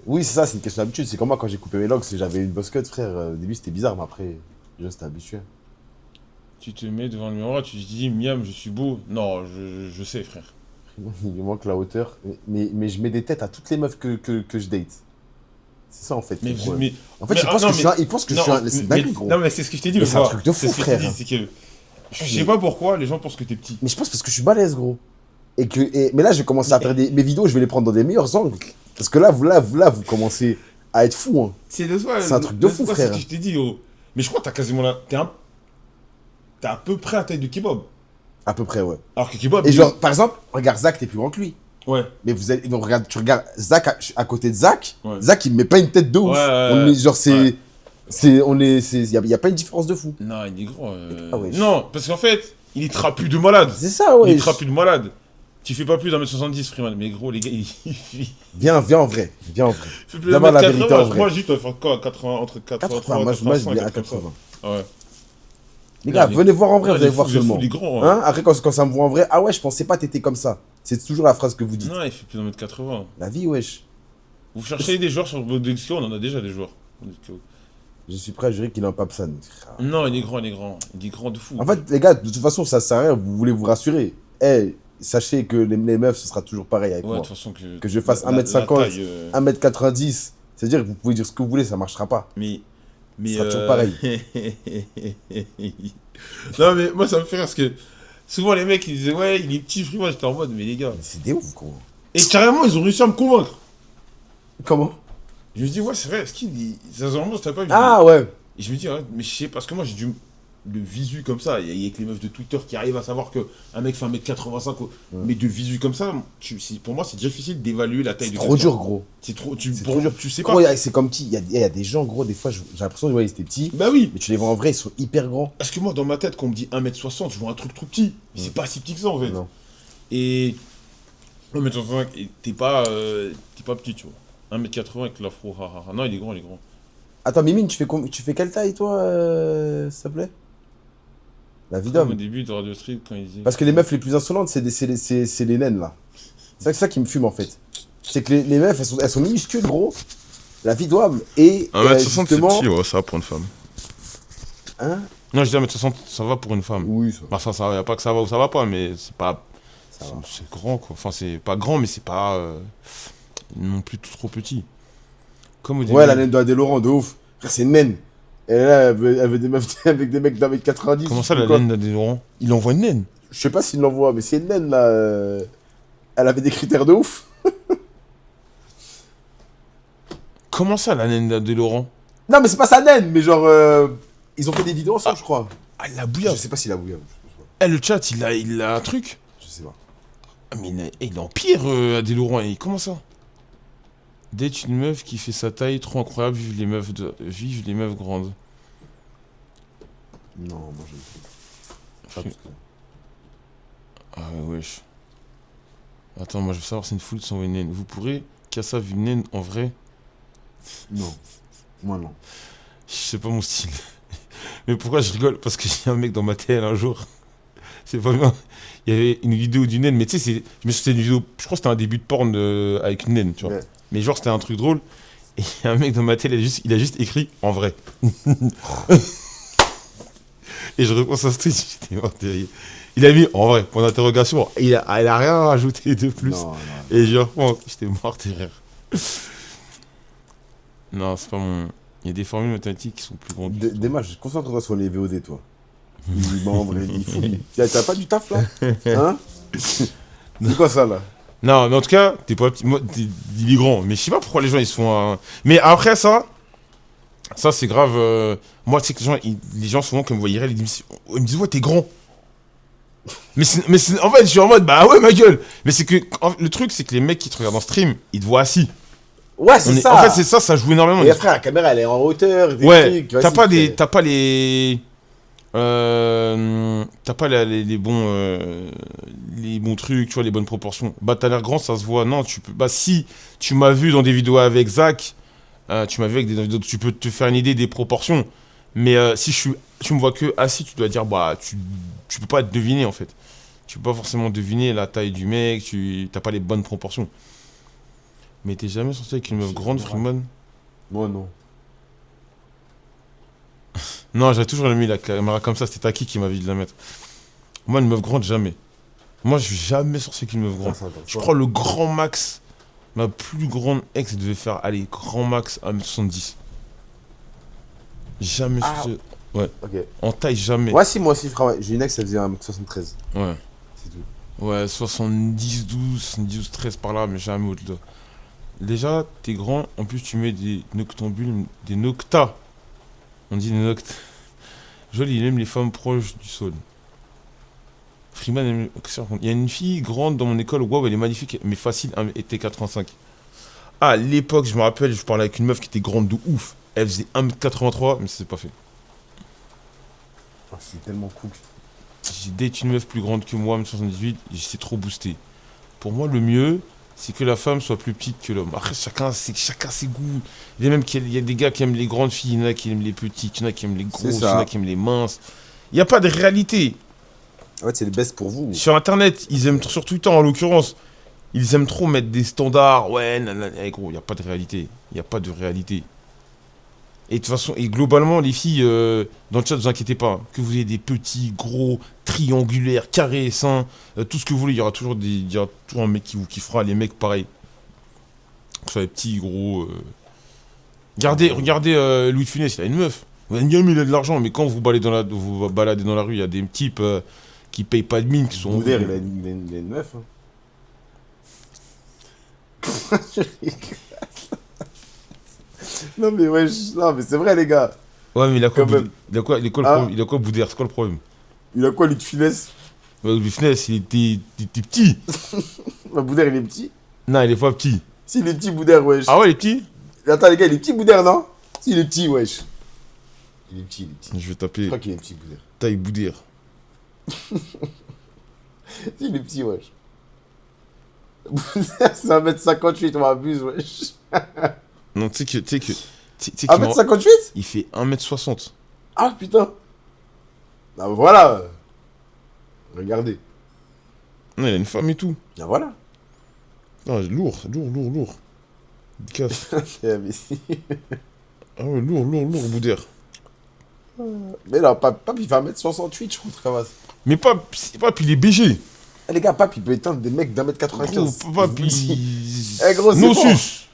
S1: Oui, c'est ça, c'est une question d'habitude. C'est comme moi quand j'ai coupé mes locks, j'avais une boss cut, frère. Au début, c'était bizarre, mais après, déjà, c'était habitué.
S2: Tu te mets devant le miroir, tu te dis, miam, je suis beau. Non, je sais, frère.
S1: Il me manque la hauteur. Mais je mets des têtes à toutes les meufs que je date. C'est ça, en fait.
S2: Mais,
S1: le problème.
S2: mais
S1: En fait,
S2: mais-
S1: ils pensent
S2: non,
S1: que je suis un. Ils pensent que je suis un. C'est dingue, gros.
S2: non, mais c'est ce que je t'ai dit
S1: Mais
S2: le
S1: c'est un
S2: soir.
S1: truc de fou,
S2: C'est ce que je
S1: frère.
S2: t'ai dit, c'est que. Je sais pas pourquoi les gens pensent que t'es petit.
S1: Mais je pense parce que je suis balèze, gros. Mais là, je vais commencer à faire mes vidéos, je vais les prendre dans des meilleurs angles. Parce que là, vous commencez à être fou, hein.
S2: C'est de soi.
S1: C'est un truc de fou, frère.
S2: C'est ce que je t'ai dit, oh. Mais je crois que t'as quasiment là. T'es à peu près à la taille de Kebab.
S1: À peu près, ouais.
S2: Alors que Kebab.
S1: Et genre, par exemple, regarde Zach, t'es plus grand que lui.
S2: Ouais.
S1: Mais donc, regarde, tu regardes Zach à côté de Zach.
S2: Ouais.
S1: Zach, il me met pas une tête de ouf.
S2: Ouais.
S1: Genre,
S2: Ouais.
S1: il y a pas une différence de fou.
S2: Non, il est grand.
S1: Ah ouais.
S2: Non, parce qu'en fait, il est trapu de malade.
S1: C'est ça, ouais.
S2: Il est trapu de malade. Tu fais pas plus d'1m70, Freeman. Mais gros, les gars, il
S1: Viens en vrai. Viens en vrai.
S2: fait plus
S1: Viens voir la
S2: 1m80.
S1: vérité en vrai.
S2: Moi, je dis, tu vas faire quoi 80, entre 83
S1: 80, moi, je
S2: 85,
S1: dis à
S2: 80.
S1: 80.
S2: Ouais.
S1: Les gars,
S2: mais-
S1: venez voir en vrai,
S2: Ouais,
S1: vous allez
S2: les
S1: voir
S2: fous,
S1: seulement.
S2: les grands, hein.
S1: Hein? Après, quand ça me voit en vrai, ah ouais, je pensais pas t'étais comme ça. C'est toujours la phrase que vous dites.
S2: Non, il fait plus d'1m80.
S1: La vie, wesh.
S2: Vous cherchez des joueurs sur Bodexio, on en a déjà des joueurs.
S1: Je suis prêt à jurer qu'il est un Papsan.
S2: Non, il est grand, il est grand. Il est grand de fou.
S1: En fait, les gars, de toute façon, ça sert à rien. Vous voulez vous rassurer. Eh, sachez que les meufs, ce sera toujours pareil avec
S2: Ouais, de
S1: moi.
S2: toute façon
S1: Que je fasse 1m50,
S2: la taille,
S1: 1m90. C'est-à-dire que vous pouvez dire ce que vous voulez, ça marchera pas.
S2: Mais
S1: Ce sera toujours pareil.
S2: Non, mais moi, ça me fait rire parce que souvent, les mecs, ils disaient, ouais, il est petit, Freeman. J'étais en mode, mais les gars.
S1: Mais c'est des ouf, gros.
S2: Et carrément, ils ont réussi à me convaincre.
S1: Comment?
S2: Je me dis, ouais, c'est vrai, est-ce qu'il. Ça se remonte, t'as pas vu.
S1: Ah ouais.
S2: Et je me dis, ouais, mais je sais, parce que moi, j'ai du. De visu comme ça, il y a que les meufs de Twitter qui arrivent à savoir qu'un mec fait 1m85, mais de visu comme ça, pour moi, c'est difficile d'évaluer la taille de
S1: Trop dur, gros.
S2: C'est trop
S1: dur.
S2: Tu sais
S1: Gros,
S2: pas.
S1: c'est comme qui? Il y a des gens, gros, des fois, j'ai l'impression qu'ils étaient petits.
S2: Bah oui.
S1: Mais tu les vois en vrai, ils sont hyper grands.
S2: Parce que moi, dans ma tête, quand on me dit 1m60, je vois un truc trop petit. Mais c'est pas si petit que ça, en fait.
S1: Non.
S2: Et 1m65, et t'es pas petit, tu vois. 1m80 avec l'afro, non, il est grand, il est grand.
S1: Attends, Mimine, tu fais quelle taille, toi, s'il te plaît? La vie
S2: Au
S1: d'homme.
S2: début de Radio Street, quand il disait.
S1: Parce que les meufs les plus insolentes, c'est les naines, là. C'est ça qui me fume, en fait. C'est que les meufs, elles sont minuscules, gros. La vie d'homme. Et
S2: 1m60,
S1: justement...
S2: c'est petit, ouais, ça va pour une femme.
S1: Hein?
S2: Non, je dis 1m60, ça va pour une femme.
S1: Oui, ça.
S2: Bah, ça va, y a pas que ça va ou ça va pas, mais c'est pas.
S1: Ça va.
S2: C'est grand, quoi. Enfin, c'est pas grand, mais c'est pas. Non plus tout trop petit. Comme au début.
S1: Ouais, la naine de Adé Laurent, de ouf. Frère, c'est une naine. Et là, elle veut des meufs avec des mecs d'1m90.
S2: Comment ça, la naine d'Adé Laurent? Il envoie une naine.
S1: Je sais pas s'il l'envoie, mais c'est une naine, là. Elle avait des critères de ouf.
S2: Comment ça, la naine d'Adé Laurent?
S1: Non, mais c'est pas sa naine, mais genre... Ils ont fait des vidéos ensemble, je crois.
S2: Ah, la
S1: Je
S2: bouillade.
S1: sais pas s'il a bouillé.
S2: Eh, le chat, il a un truc.
S1: Je sais pas.
S2: Ah, mais il est en pire, Adé Laurent. Et comment ça? Date une meuf qui fait sa taille trop incroyable, vive les meufs grandes.
S1: Non, moi je... Pas plus que ça.
S2: Ah ouais, wesh. Attends, moi je veux savoir si une foule sont une naine. Vous pourrez Kassa vu une naine en vrai?
S1: Non. Moi non.
S2: Je sais pas mon style. Mais pourquoi je rigole? Parce que j'ai un mec dans ma TL un jour. C'est pas bien. Il y avait une vidéo d'une naine, mais tu sais, je me suis fait une vidéo, je crois que c'était un début de porn avec une naine, tu vois.
S1: Ouais.
S2: Mais genre c'était un truc drôle. Et il y a un mec dans ma TL, il a juste écrit en vrai. Et je réponds à ce truc, j'étais mort de rire. Il a mis en vrai, point d'interrogation. Il a rien rajouté de plus.
S1: Non, non.
S2: Et je reprends, j'étais mort de rire. Non, c'est pas mon. Il y a des formules mathématiques qui sont plus grandes.
S1: Dommage, concentre-toi sur les VOD, toi. Il en vrai, il faut. T'as pas du taf là? Hein? C'est quoi ça là?
S2: Non, mais en tout cas, t'es pas petit. Moi, il est grand. Mais je sais pas pourquoi les gens ils se font. Mais après ça c'est grave. Moi, tu sais que les gens souvent, quand ils me voient IRL, ils me disent ouais, t'es grand. Mais en fait, je suis en mode bah ouais, ma gueule. Mais c'est que le truc, c'est que les mecs qui te regardent en stream, ils te voient assis.
S1: Ouais, c'est ça.
S2: En fait, c'est ça joue énormément.
S1: Et après, la caméra elle est en hauteur.
S2: Ouais,
S1: trucs,
S2: t'as pas les bons trucs, tu vois, les bonnes proportions. Bah, t'as l'air grand, ça se voit. Non, tu peux. Bah, si tu m'as vu dans des vidéos avec Zach, tu m'as vu avec des vidéos, tu peux te faire une idée des proportions. Mais si tu me vois que assis, tu dois dire, bah, tu peux pas te deviner en fait. Tu peux pas forcément deviner la taille du mec, t'as pas les bonnes proportions. Mais t'es jamais sorti avec une meuf grande, Freeman?
S1: Moi non.
S2: Non, j'avais toujours mis la caméra comme ça, c'était Taki qui m'avait dit de la mettre. Moi, une meuf grande, jamais. Moi, je suis jamais sorti avec une meuf grande. Je crois le grand max, ma plus grande ex devait faire, allez, grand max 1m70. Jamais sorti. Ouais.
S1: Ok.
S2: En taille, jamais.
S1: Moi aussi, frère, ouais. J'ai une ex, elle faisait 1m73.
S2: Ouais.
S1: C'est tout.
S2: Ouais, 70, 12, 70, 13 par là, mais jamais au-delà. Déjà, t'es grand, en plus tu mets des noctambules, des noctas. On dit des noctas. Joli, il aime les femmes proches du sol. Freeman aime... Il y a une fille grande dans mon école, waouh, elle est magnifique, mais facile, elle était 85. Ah, à l'époque, je me rappelle, je parlais avec une meuf qui était grande de ouf. Elle faisait 1m83, mais ça s'est pas fait.
S1: Oh, je suis tellement cook.
S2: J'ai date une meuf plus grande que moi, 1m78, j'étais trop boosté. Pour moi, le mieux, c'est que la femme soit plus petite que l'homme. Après, chacun ses goûts. Il y a des gars qui aiment les grandes filles, il y en a qui aiment les petites, il y en a qui aiment les grosses, il y en a qui aiment les minces. Il n'y a pas de réalité.
S1: Ouais, c'est le best pour vous.
S2: Sur Internet, ils aiment, sur Twitter en l'occurrence, ils aiment trop mettre des standards. Ouais, nanana. Eh, gros, il n'y a pas de réalité. Il n'y a pas de réalité. Et de toute façon, et globalement, les filles, dans le chat, ne vous inquiétez pas. Que vous ayez des petits, gros, triangulaires, carrés, seins, tout ce que vous voulez, il y aura toujours un mec qui vous kiffera. Les mecs, pareil. Que ce soit les petits, gros. Regardez Louis de Funès, il a une meuf. Vous allez me dire, mais il a de l'argent. Mais quand vous baladez dans la rue, il y a des types qui payent pas de mine, qui sont.
S1: Boudère, il a une meuf. Hein. Non mais ouais, non mais c'est vrai les gars.
S2: Ouais, mais il a quoi,
S1: Quand même.
S2: il a quoi
S1: Ah.
S2: problème il a quoi Boudère, c'est quoi le problème?
S1: Il a quoi lui de finesse?
S2: Ouais, Louis de Funès, il était petit.
S1: Bah, Boudère il est petit.
S2: Non, il est pas petit.
S1: Si il est petit Boudère, wesh.
S2: Ah ouais, il est petit?
S1: Attends les gars, il est petit Boudère, non? Si il est petit, wesh. Il est petit, il est petit.
S2: Je vais
S1: Je
S2: taper
S1: crois qu'il est petit Boudère.
S2: taille Boudère.
S1: Si il est petit, wesh. Boudère c'est 1m58, on m'abuse, wesh.
S2: Non, tu sais qu'il
S1: 1m58?
S2: il fait 1m60.
S1: Ah putain. Ah voilà. Regardez.
S2: Non, il a une femme et tout.
S1: Ah voilà.
S2: Non, lourd. Casse.
S1: Eh, mais si.
S2: Ah ouais, lourd, Boudère.
S1: Mais non, Pape, il fait 1m68, je crois, Travas.
S2: Mais pas, il est BG.
S1: Eh, les gars, Pape, il peut éteindre des mecs
S2: Gros,
S1: d'1m95.
S2: Pape,
S1: Eh, gros, c'est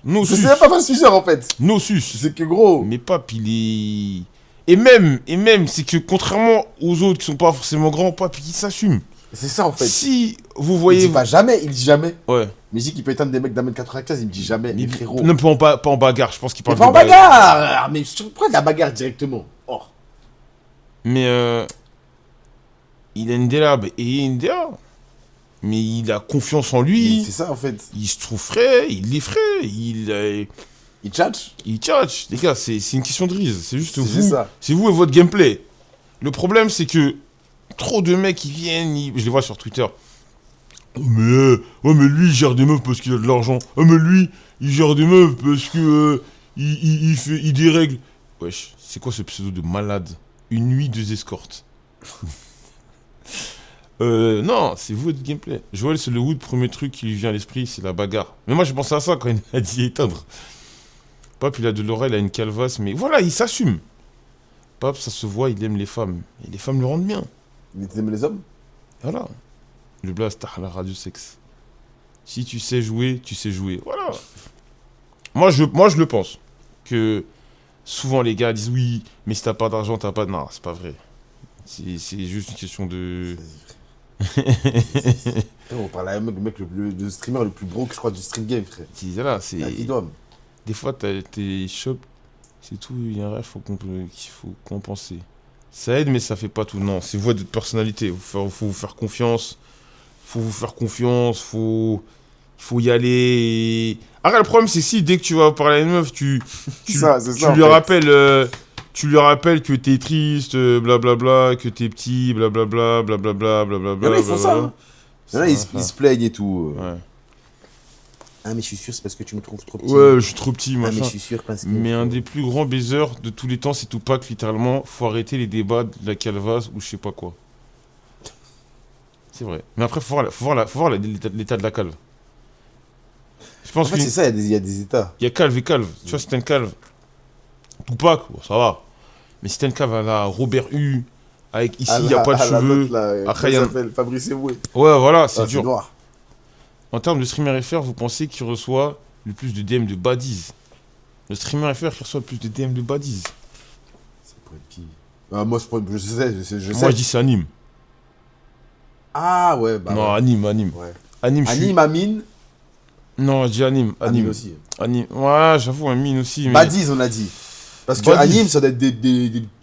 S2: Nosus.
S1: C'est même pas un suceur, en fait.
S2: Nosus.
S1: C'est que, gros.
S2: Mais Pape, il est... Et même, c'est que contrairement aux autres qui sont pas forcément grands, Pape, il s'assume.
S1: C'est ça, en fait.
S2: Si vous
S1: Il
S2: voyez...
S1: dit pas jamais, il dit jamais.
S2: Ouais.
S1: Mais il dit qu'il peut éteindre des mecs d'1m95, il me dit jamais. Mais frérot.
S2: Non, pas en bagarre, je pense qu'il
S1: Mais
S2: parle
S1: pas en
S2: de
S1: bagarre. Mais pourquoi de la bagarre directement? Oh.
S2: Mais il a une délabe et une DA. Mais il a confiance en lui.
S1: C'est ça, en fait.
S2: Il se trouve frais, il est frais, il
S1: tchatche.
S2: tchatche. Les gars, c'est une question de rise. C'est juste
S1: C'est
S2: vous.
S1: ça.
S2: C'est vous et votre gameplay. Le problème, c'est que trop de mecs qui viennent, je les vois sur Twitter. Oh mais lui, il gère des meufs parce qu'il a de l'argent. Oh mais lui, il gère des meufs parce que il dérègle. Wesh, c'est quoi ce pseudo de malade? Une nuit, 2 escortes. Non, c'est vous votre gameplay. Joël, c'est le Wood, premier truc qui lui vient à l'esprit, c'est la bagarre. Mais moi, je pensais à ça quand il a dit éteindre. Pape, il a de l'oreille, il a une calvasse, mais voilà, il s'assume. Pape, ça se voit, il aime les femmes. Et les femmes le rendent bien.
S1: Il aime les hommes?
S2: Voilà. Le blast, la radio sexe. Si tu sais jouer, tu sais jouer. Voilà. Moi, je le pense. Que souvent, les gars disent oui, mais si t'as pas d'argent, t'as pas de... Non, c'est pas vrai. C'est juste une question de...
S1: On parle à un mec, le streamer le plus broke, je crois, du stream game, frère.
S2: Voilà, c'est...
S1: Des
S2: fois, t'es shop, c'est tout, il y a un rêve qu'il faut compenser. Ça aide, mais ça fait pas tout. Non, c'est votre personnalité. Il faut vous faire confiance. Il faut y aller. Après, le problème, c'est si dès que tu vas parler à une meuf, tu lui rappelles que t'es triste, blablabla, que t'es petit, blablabla, blablabla, blablabla.
S1: Il y en a, ils font ça. Hein. Il y en a, ils se plaignent et tout.
S2: Ouais.
S1: Ah, mais je suis sûr, c'est parce que tu me trouves trop petit.
S2: Ouais, je suis trop petit, machin.
S1: Ah, mais je suis sûr parce que...
S2: Mais un des plus grands baisers de tous les temps, c'est Tupac, littéralement. Faut arrêter les débats de la calvasse ou je sais pas quoi. C'est vrai. Mais après, faut voir l'état de la calve. Je pense
S1: en fait, c'est ça, il y a des états.
S2: Il y a calve et calve. Tu vois, si t'as une calve, Tupac, bon, ça va. Mais si t'as une calve à la Robert U, avec ici, il n'y a pas de cheveux.
S1: Après, il s'appelle Fabrice Eboué.
S2: Ouais, voilà, c'est dur.
S1: Noir.
S2: En termes de streamer FR, vous pensez qu'il reçoit le plus de DM de baddies? Le streamer FR qui reçoit le plus de DM de baddies?
S1: Ça pourrait être qui? Moi, je sais.
S2: Moi, je dis c'est Anime.
S1: Ah ouais, bah.
S2: Non,
S1: ouais.
S2: Anime.
S1: Ouais.
S2: Anime,
S1: Amine.
S2: Non, je dis Anime.
S1: Anime aussi.
S2: Anime. Ouais, j'avoue, Amine aussi. Mais...
S1: Baddies, on a dit. Parce que
S2: Baddies.
S1: Anime, ça doit être des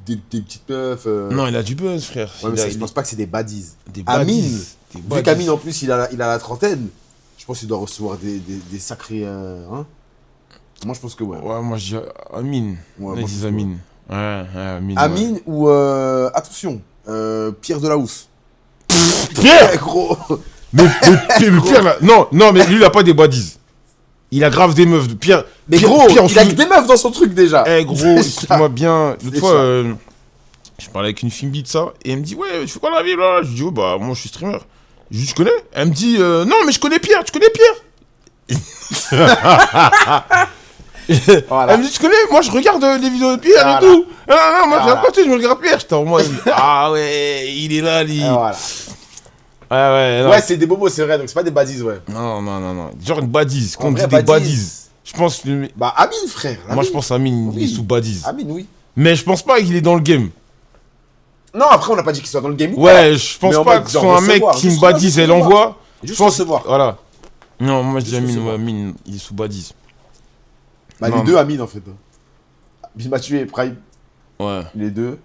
S1: petites meufs.
S2: Non, il a du buzz, frère.
S1: Ouais, mais je pense pas que c'est des baddies.
S2: Des
S1: Amine,
S2: baddies.
S1: vu qu'Amine, en plus, il a la trentaine, je pense qu'il doit recevoir des sacrés. Hein. Moi, je pense que ouais.
S2: Ouais, moi, je dis Amine.
S1: Ouais,
S2: Ils disent Amine. Ouais, Amine.
S1: Amine
S2: ouais.
S1: ou. Attention, Pierre Delahousse.
S2: Pierre
S1: gros.
S2: mais Pierre, là. Non, mais lui, il a pas des baddies. Il a grave des meufs. Pierre.
S1: Mais
S2: Pierre,
S1: gros,
S2: Pierre,
S1: il a que des meufs dans son truc déjà.
S2: Eh, gros, écoute-moi bien. L'autre fois, Je parlais avec une fille de ça, et elle me dit, ouais, tu fais quoi dans la vie, là? Je dis, oh, bah, moi, je suis streamer. Je dis, tu connais? Elle me dit, non, mais je connais Pierre, tu connais Pierre?
S1: Voilà.
S2: Elle me dit, tu connais? Moi, je regarde les vidéos de Pierre
S1: Voilà.
S2: et tout. Non, non, non, moi, j'ai
S1: Voilà.
S2: à côté, je me regarde Pierre. J'étais en mode, ah ouais, il est là, lui.
S1: Et voilà.
S2: Ouais, ouais, non.
S1: Ouais, c'est des bobos, c'est vrai, donc c'est pas des badies, ouais.
S2: Non, non, non, non. Genre une badise,
S1: En
S2: quand on
S1: vrai,
S2: dit des
S1: badise.
S2: badises. Je pense que.
S1: Bah, Amine, frère.
S2: Moi, je pense Amine, il est
S1: Oui.
S2: sous badise.
S1: Amine, oui.
S2: Mais je pense pas qu'il est dans le game.
S1: Non, après, on n'a pas dit qu'il soit dans le game. ou
S2: Ouais, je pense
S1: Mais en
S2: pas
S1: mode,
S2: que ce
S1: genre,
S2: soit un mec
S1: recevoir,
S2: qui me
S1: juste
S2: badise, elle
S1: recevoir.
S2: envoie.
S1: pas. Juste
S2: Je pense-
S1: recevoir.
S2: Voilà. Non, moi je dis
S1: Juste
S2: Amine,
S1: recevoir.
S2: ouais, Amine, il est sous badise.
S1: Bah,
S2: Non,
S1: les
S2: mais-
S1: deux Amine, en fait. Il m'a tué, Prime,
S2: Ouais.
S1: les deux.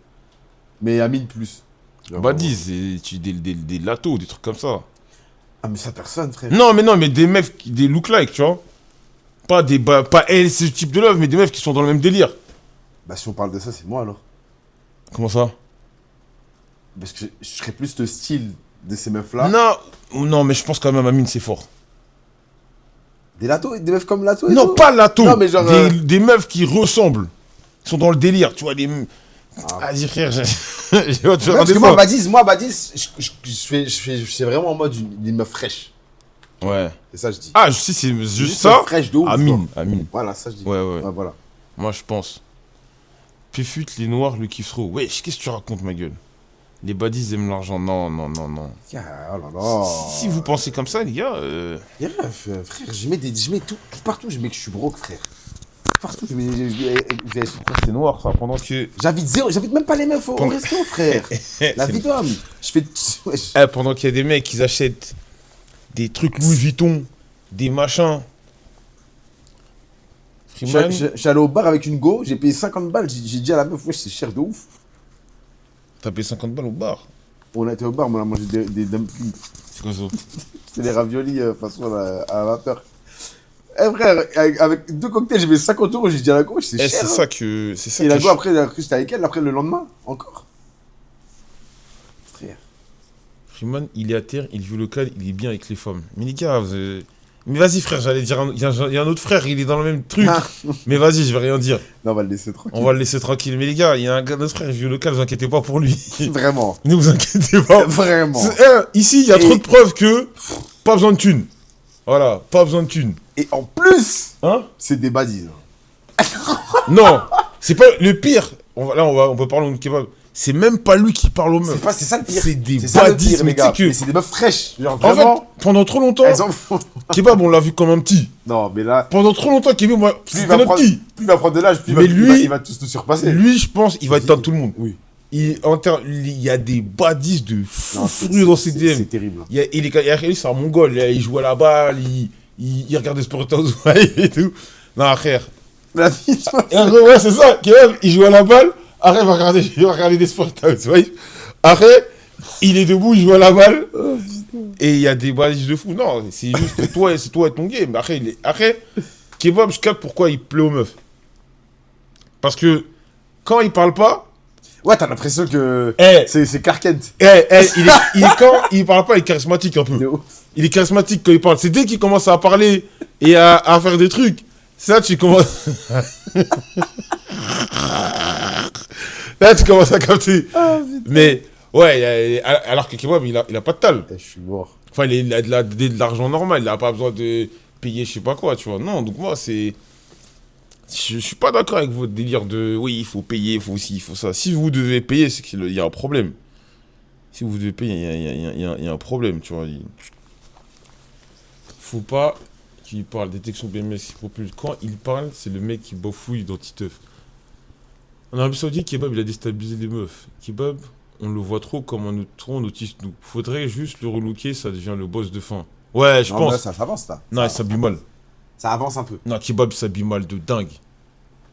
S1: Mais Amine plus. Genre,
S2: Badise, c'est des latos, des trucs comme ça.
S1: Ah, mais ça, personne, frère.
S2: Non, mais des meufs, des look-like, tu vois. Pas elle, ce type de love, mais des meufs qui sont dans le même délire.
S1: Bah, si on parle de ça, c'est moi alors.
S2: Comment ça?
S1: Parce que je serais plus le style de ces meufs-là.
S2: Non, mais je pense quand même Amine, c'est fort.
S1: Des latos, des meufs comme Lato et
S2: Non,
S1: tout.
S2: pas lato.
S1: Non, mais genre,
S2: Des meufs qui ressemblent. Qui sont dans le délire, tu vois.
S1: Ah.
S2: Vas-y, frère, je vais te faire
S1: Ouais,
S2: un
S1: parce que
S2: dessin.
S1: moi, Badis, je fais vraiment en mode une meuf fraîche.
S2: Ouais.
S1: C'est ça, je dis.
S2: Ah, si, c'est juste
S1: Juste
S2: ça.
S1: fraîche de ouf.
S2: Amine,
S1: quoi.
S2: Amine.
S1: Voilà, ça, je dis.
S2: Ouais, ouais.
S1: Ouais, voilà.
S2: Moi, je pense. Péfut, les noirs le kiffent trop. Wesh, qu'est-ce que tu racontes, ma gueule? Les badis aiment l'argent. Non, non, non, non.
S1: Ah, oh là là.
S2: Si vous pensez comme ça, les gars.
S1: Yeah, frère, je mets tout partout, je mets que je suis broke, frère. Partout, je mets.
S2: C'est noir, ça. Pendant que.
S1: J'invite même pas les meufs au resto, frère. La vie d'homme. Je fais. Wesh.
S2: Pendant qu'il y a des mecs qui achètent des trucs Louis Vuitton, des machins. Freeman.
S1: Je suis allé au bar avec une go, j'ai payé 50 balles. J'ai dit à la meuf, wesh, c'est cher de ouf.
S2: T'as payé 50 balles au bar.
S1: On a été au bar, on a mangé des dumplings.
S2: C'est quoi ça?
S1: C'était des raviolis façon à la vapeur. Eh frère, avec 2 cocktails, j'ai payé 50 euros. J'ai dit à la go, c'est cher.
S2: C'est
S1: hein.
S2: ça que. C'est ça
S1: Et
S2: que
S1: la go, après, j'étais avec elle, après le lendemain, encore. Frère.
S2: Freeman, il est à terre, il vit local, il est bien avec les femmes. Mais les gars, mais vas-y, frère, j'allais dire. Il y a un autre frère, il est dans le même truc.
S1: Ah.
S2: Mais vas-y, je vais rien dire.
S1: Non, on va le laisser tranquille.
S2: On va le laisser tranquille. Mais les gars, il y a un gars, notre frère, il vit local, vous inquiétez pas pour lui.
S1: Vraiment.
S2: Ne vous inquiétez pas.
S1: Vraiment.
S2: Ici, il y a
S1: Et-
S2: trop de preuves que. Pas besoin de thunes. Voilà, pas besoin de thunes.
S1: Et en plus,
S2: Hein?
S1: c'est des badis.
S2: Non, c'est pas le pire. On peut parler de kebab. C'est même pas lui qui parle aux meufs.
S1: C'est ça le pire.
S2: C'est des
S1: ça le
S2: badis,
S1: pire,
S2: mais
S1: les gars.
S2: tu sais que-
S1: Mais c'est des meufs fraîches. Genre,
S2: En
S1: vraiment,
S2: fait, pendant trop longtemps,
S1: elles en font.
S2: kebab, on l'a vu comme un petit.
S1: Non, mais là,
S2: Pendant trop longtemps, kebab, moi,
S1: plus il
S2: c'était
S1: va
S2: le
S1: prendre,
S2: petit.
S1: plus il va prendre de l'âge, plus
S2: Mais lui-
S1: il va tous nous surpasser.
S2: Lui, je pense, il va éteindre tout le monde.
S1: Oui.
S2: Il y a des badis de fou
S1: Non,
S2: furieux dans ses
S1: c'est
S2: DM.
S1: terrible.
S2: C'est un mongol. Il joue à la balle, il regarde des Sport Housewives et tout. Non, frère.
S1: La vie, tu vois,
S2: Et en gros, ouais, c'est ça. Kebab, il joue à la balle. Après, il va regarder des Sport Housewives. Après, il est debout, il joue à la balle. Et il y a des badis de fou. Non, c'est juste toi et ton game. Après, Kebab, je capte pourquoi il plaît aux meufs. Parce que quand il parle pas,
S1: ouais, t'as l'impression que
S2: Eh.
S1: c'est Clark Kent.
S2: quand il parle pas, il est charismatique un peu.
S1: De ouf.
S2: Il est charismatique quand il parle. C'est dès qu'il commence à parler et à faire des trucs, ça tu commences. Là tu commences à capter. Mais ouais, alors que Kebab il a pas de tal.
S1: Eh, je suis mort.
S2: Enfin il a de l'argent normal, il a pas besoin de payer je sais pas quoi, tu vois. Non, donc moi c'est. Je suis pas d'accord avec votre délire de oui, il faut payer, il faut ci, il faut ça. Si vous devez payer, c'est qu'il y a un problème. Si vous devez payer, il y a un problème, tu vois. Faut pas qu'il parle détection BMS qui propulse. Quand il parle, c'est le mec qui bafouille dans Titeuf. En Arabie Saoudite, Kebab, il a déstabilisé les meufs. Kebab, on le voit trop comme un autiste. Donc, faudrait juste le relooker, ça devient le boss de fin. Ouais, je
S1: Non, mais là,
S2: pense.
S1: ça avance, là.
S2: Non, il s'habille mal.
S1: Ça avance un peu.
S2: Non, Kebab, il s'habille mal de dingue.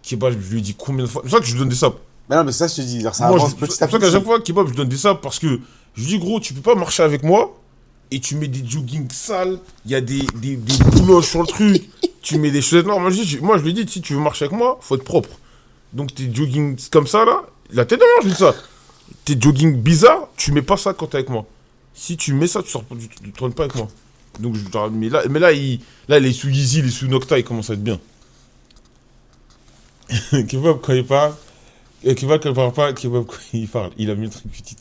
S2: Kebab, je lui ai dit combien de fois. C'est pour ça que je lui donne des sapes.
S1: Mais non, mais ça, je te dis, genre, ça
S2: Moi,
S1: avance
S2: c'est
S1: petit à
S2: pour ça qu'à
S1: petit.
S2: chaque fois, Kebab, je lui donne des sapes parce que je lui dis, gros, tu peux pas marcher avec moi et tu mets des jogging sales, il y a des bouloches sur le truc, tu mets des chaussettes noires. Moi, je lui dis, si tu veux marcher avec moi, faut être propre. Donc, tes jogging comme ça, là, la tête de moi, je lui dis ça. Tes jogging bizarres, tu mets pas ça quand t'es avec moi. Si tu mets ça, tu tournes pas avec moi. Donc, mais là, il est sous Yeezy, il est sous Nocta, il commence à être bien. Kebab, quand il parle, Kebab, qu'elle parle pas, Kebab, quoi, il parle. Il a mis le truc petit.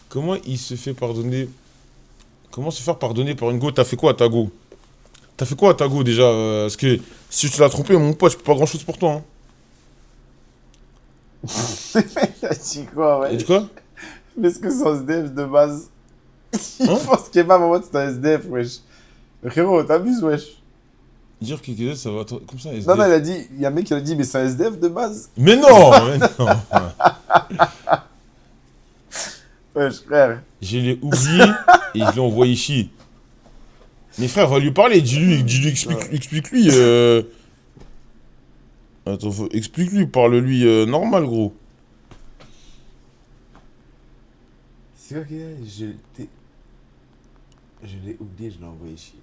S2: Comment il se fait pardonner? Comment se faire pardonner par une go? T'as fait quoi à ta go? T'as fait quoi à ta go déjà? Parce que si tu l'as trompé, mon pote, je peux pas grand chose pour toi. Hein.
S1: T'as dit quoi,
S2: Et
S1: ouais?
S2: du quoi?
S1: Mais est-ce que c'est un SDF de base? Il
S2: Hein?
S1: pense kebab en mode c'est un SDF, wesh. Frérot, t'abuses, wesh.
S2: Dire que KZ, ça va comme ça,
S1: Non, non,
S2: SDF.
S1: il a dit, il y a un mec qui a dit, mais c'est un SDF de base.
S2: Mais non! Mais non!
S1: Wesh, frère.
S2: Je l'ai oublié et je l'ai envoyé chier. Mais frère, va lui parler, dis-lui, explique-lui. Attends, explique-lui, parle-lui normal, gros.
S1: C'est quoi qu'il a? Je l'ai oublié, je l'ai envoyé chier.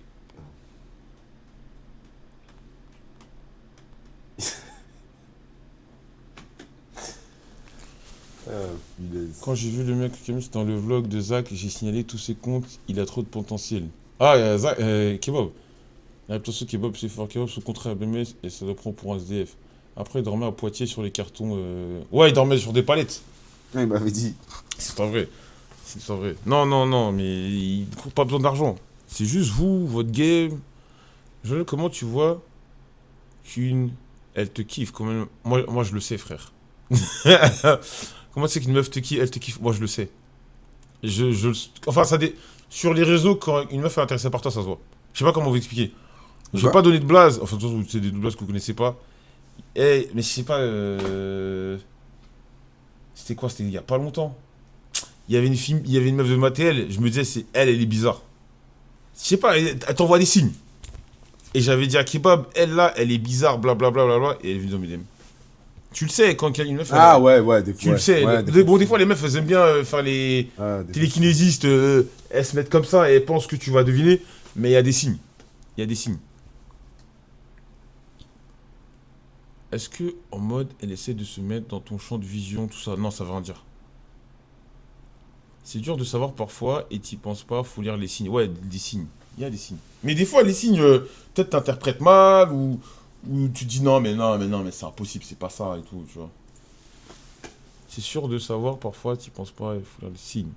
S1: Ah, punaise.
S2: Quand j'ai vu le mec qui a mis dans le vlog de Zach, j'ai signalé tous ses comptes, il a trop de potentiel. Ah, Zach, Kebab. La réputation Kebab, c'est fort Kebab, son contrat à BMS et ça le prend pour un SDF. Après, il dormait à Poitiers sur les cartons. Ouais, il dormait sur des palettes.
S1: Ouais, il m'avait dit.
S2: C'est pas vrai. C'est pas vrai. Non, non, non, mais il n'a pas besoin d'argent. C'est juste vous, votre game. Joël, comment tu vois qu'une. Elle te kiffe quand même. Moi, je le sais, frère. Comment tu sais qu'une meuf te kiffe, elle te kiffe? Moi, je le sais. Enfin, sur les réseaux, quand une meuf est intéressée par toi, ça se voit. Je sais pas comment vous expliquer. Je vais
S1: Quoi?
S2: pas donner de blase. Enfin, de toute façon, c'est des blazes que vous connaissez pas. Mais je sais pas. C'était quoi? C'était il y a pas longtemps. Il y avait une fille, il y avait une meuf de ma TL. Je me disais, elle est bizarre. Je sais pas, elle t'envoie des signes. Et j'avais dit à Kebab, elle là, elle est bizarre, blablabla. Et elle est venue dans mes DM. Tu le sais, quand il y a une meuf.
S1: Ah ouais, ouais, des fois.
S2: Tu le sais.
S1: Ouais,
S2: Bon, des fois, les meufs, elles aiment bien faire les
S1: Ah, des fois.
S2: télékinésistes. Elles se mettent comme ça et elles pensent que tu vas deviner. Mais il y a des signes. Il y a des signes. Est-ce que, en mode, elle essaie de se mettre dans ton champ de vision, tout ça? Non, ça veut rien dire. C'est dur de savoir parfois et t'y penses pas, faut lire les signes. Ouais, des signes. Il y a des signes. Mais des fois, les signes, peut-être t'interprètes mal ou tu dis non, mais c'est impossible, c'est pas ça et tout, tu vois. C'est sûr de savoir parfois, t'y penses pas, il faut lire les signes.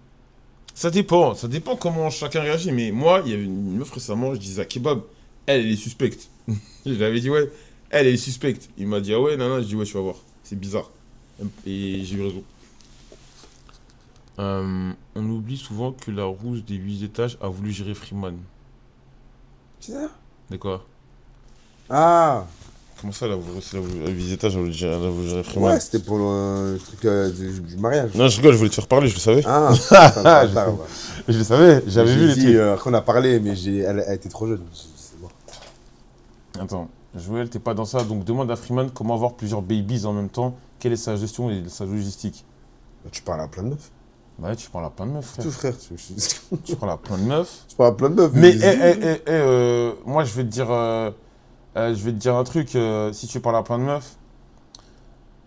S2: Ça dépend comment chacun réagit. Mais moi, il y avait une meuf récemment, je disais à Kebab, elle est suspecte. Je lui avais dit, ouais, elle est suspecte. Il m'a dit, ah ouais, non, non, je dis, ouais, tu vas voir, c'est bizarre. Et j'ai eu raison. On oublie souvent que la rousse des 8 étages a voulu gérer Freeman.
S1: C'est ça?
S2: De quoi?
S1: Ah!
S2: Comment ça, la rousse, la 8 étages a voulu gérer Freeman?
S1: Ouais, c'était pour le truc du mariage.
S2: Non, je rigole, je voulais te faire parler, je le savais.
S1: Ah,
S2: Je le savais, j'avais vu les
S1: dit,
S2: trucs.
S1: qu'on a parlé, mais elle était trop jeune. C'est bon.
S2: Attends, Joël, t'es pas dans ça, donc demande à Freeman comment avoir plusieurs babies en même temps, quelle est sa gestion et sa logistique.
S1: Bah, tu parles à plein de meufs.
S2: Ouais, tu parles à plein de meufs,
S1: Tout,
S2: frère.
S1: frère.
S2: Tu parles à plein de meufs.
S1: Tu parles à plein de meufs.
S2: Mais, moi, je vais te dire un truc, si tu parles à plein de meufs,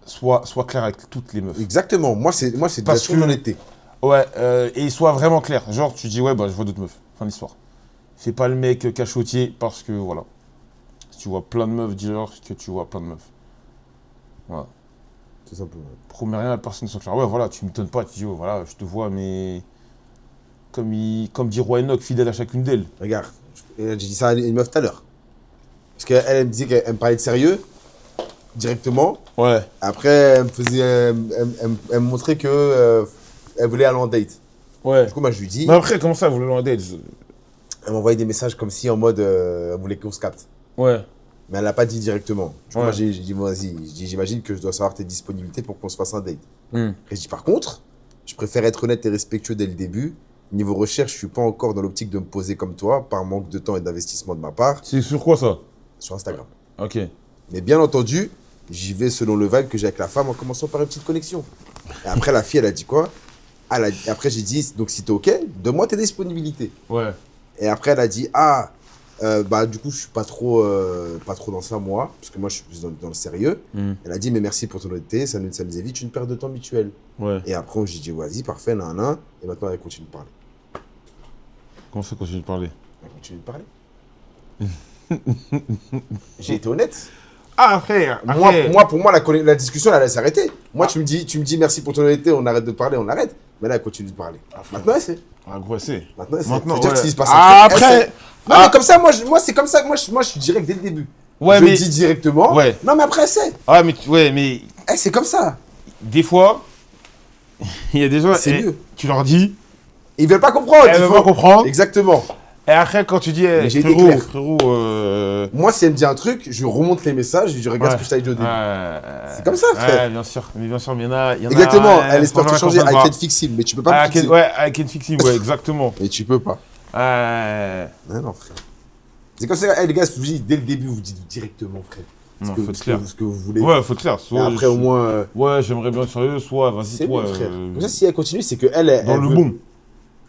S2: sois clair avec toutes les meufs.
S1: Exactement. Moi, c'est de la
S2: Parce que-
S1: honnêteté.
S2: Ouais, et sois vraiment clair. Genre, tu dis, ouais, bah, je vois d'autres meufs. Fin d'histoire. Fais pas le mec cachotier parce que, voilà. Si tu vois plein de meufs, dis-leur que tu vois plein de meufs. Voilà.
S1: Tout simplement.
S2: Promets rien à personne sans clair. Ouais, voilà, tu m'étonnes pas, tu dis, oh, voilà, je te vois, mais. Comme dit Roy Enoch, fidèle à chacune d'elles.
S1: Regarde, j'ai dit ça à une meuf tout à l'heure. Parce qu'elle elle me disait qu'elle me parlait de sérieux, directement.
S2: Ouais.
S1: Après, elle me montrait que elle voulait aller en date.
S2: Ouais.
S1: Du coup, moi, je lui dis,
S2: Mais après, comment ça, vous voulez en date?
S1: elle m'envoyait des messages comme si en mode, elle voulait qu'on se capte.
S2: Ouais.
S1: Mais elle l'a pas dit directement. Du coup,
S2: Ouais.
S1: moi, j'ai dit, bon, vas-y, j'imagine que je dois savoir tes disponibilités pour qu'on se fasse un date.
S2: Hmm.
S1: Et je dis, par contre, je préfère être honnête et respectueux dès le début. Niveau recherche, je suis pas encore dans l'optique de me poser comme toi, par manque de temps et d'investissement de ma part,
S2: C'est sur quoi ça?
S1: sur Instagram.
S2: Ok.
S1: Mais bien entendu, j'y vais selon le vibe que j'ai avec la femme en commençant par une petite connexion. Et après, la fille, elle a dit quoi? Après, j'ai dit, donc si t'es OK, donne-moi tes disponibilités.
S2: Ouais.
S1: Et après, elle a dit, bah du coup, je suis pas trop dans ça, moi, parce que moi, je suis plus dans le sérieux.
S2: Hmm.
S1: Elle a dit, mais merci pour ton honnêteté, ça nous évite une perte de temps mutuelle.
S2: Ouais.
S1: Et après, j'ai dit, vas-y, parfait, nan. Et maintenant, elle continue de parler.
S2: Comment ça continue de parler?
S1: Elle continue de parler. J'ai été honnête.
S2: Ah, frère.
S1: Pour moi, la discussion, elle allait s'arrêter. Moi, tu me dis merci pour ton honnêteté, on arrête de parler, on arrête. Mais là, elle continue de parler. Maintenant, elle sait.
S2: Ah, gros, c'est.
S1: Maintenant, elle sait.
S2: Maintenant,
S1: C'est-à-dire
S2: ouais.
S1: que s'il se passe
S2: Ah,
S1: un truc, elle
S2: après.
S1: sait. Non, mais comme ça, moi c'est comme ça que moi, je suis direct dès le début.
S2: Ouais,
S1: je
S2: mais.
S1: le dis directement.
S2: Ouais.
S1: Non, mais après, elle sait.
S2: Ah, mais. Ouais, mais.
S1: C'est comme ça.
S2: Des fois. Il y a des gens.
S1: C'est mieux.
S2: Tu leur dis.
S1: Ils veulent pas comprendre.
S2: Elles veulent pas comprendre.
S1: Exactement.
S2: Et après, quand tu dis.
S1: Mais j'ai été
S2: frérot,
S1: clair.
S2: frérot.
S1: Moi, si elle me dit un truc, je lui remonte les messages, je lui dis regarde ce que je t'avais dit au début. C'est comme ça, frère.
S2: Ouais, bien sûr. Mais bien sûr, il y en a.
S1: Exactement. Elle espère te
S2: franchement,
S1: changer.
S2: qu'on
S1: I
S2: comprend
S1: can
S2: pas.
S1: fix him. Mais tu peux pas me fixer.
S2: Ouais, I can fix him, ouais, exactement.
S1: Et tu peux pas. Non, frère. C'est comme ça, les gars, je vous dis, dès le début, vous dites directement, frère.
S2: Non, faut être clair.
S1: Ce que vous voulez.
S2: Ouais, faut être clair.
S1: Et après, au moins.
S2: Ouais, j'aimerais bien être sérieux, soit vas-y,
S1: C'est
S2: toi.
S1: mieux, frère. Comme ça, si elle continue, c'est que elle
S2: Dans le
S1: veut-
S2: bon.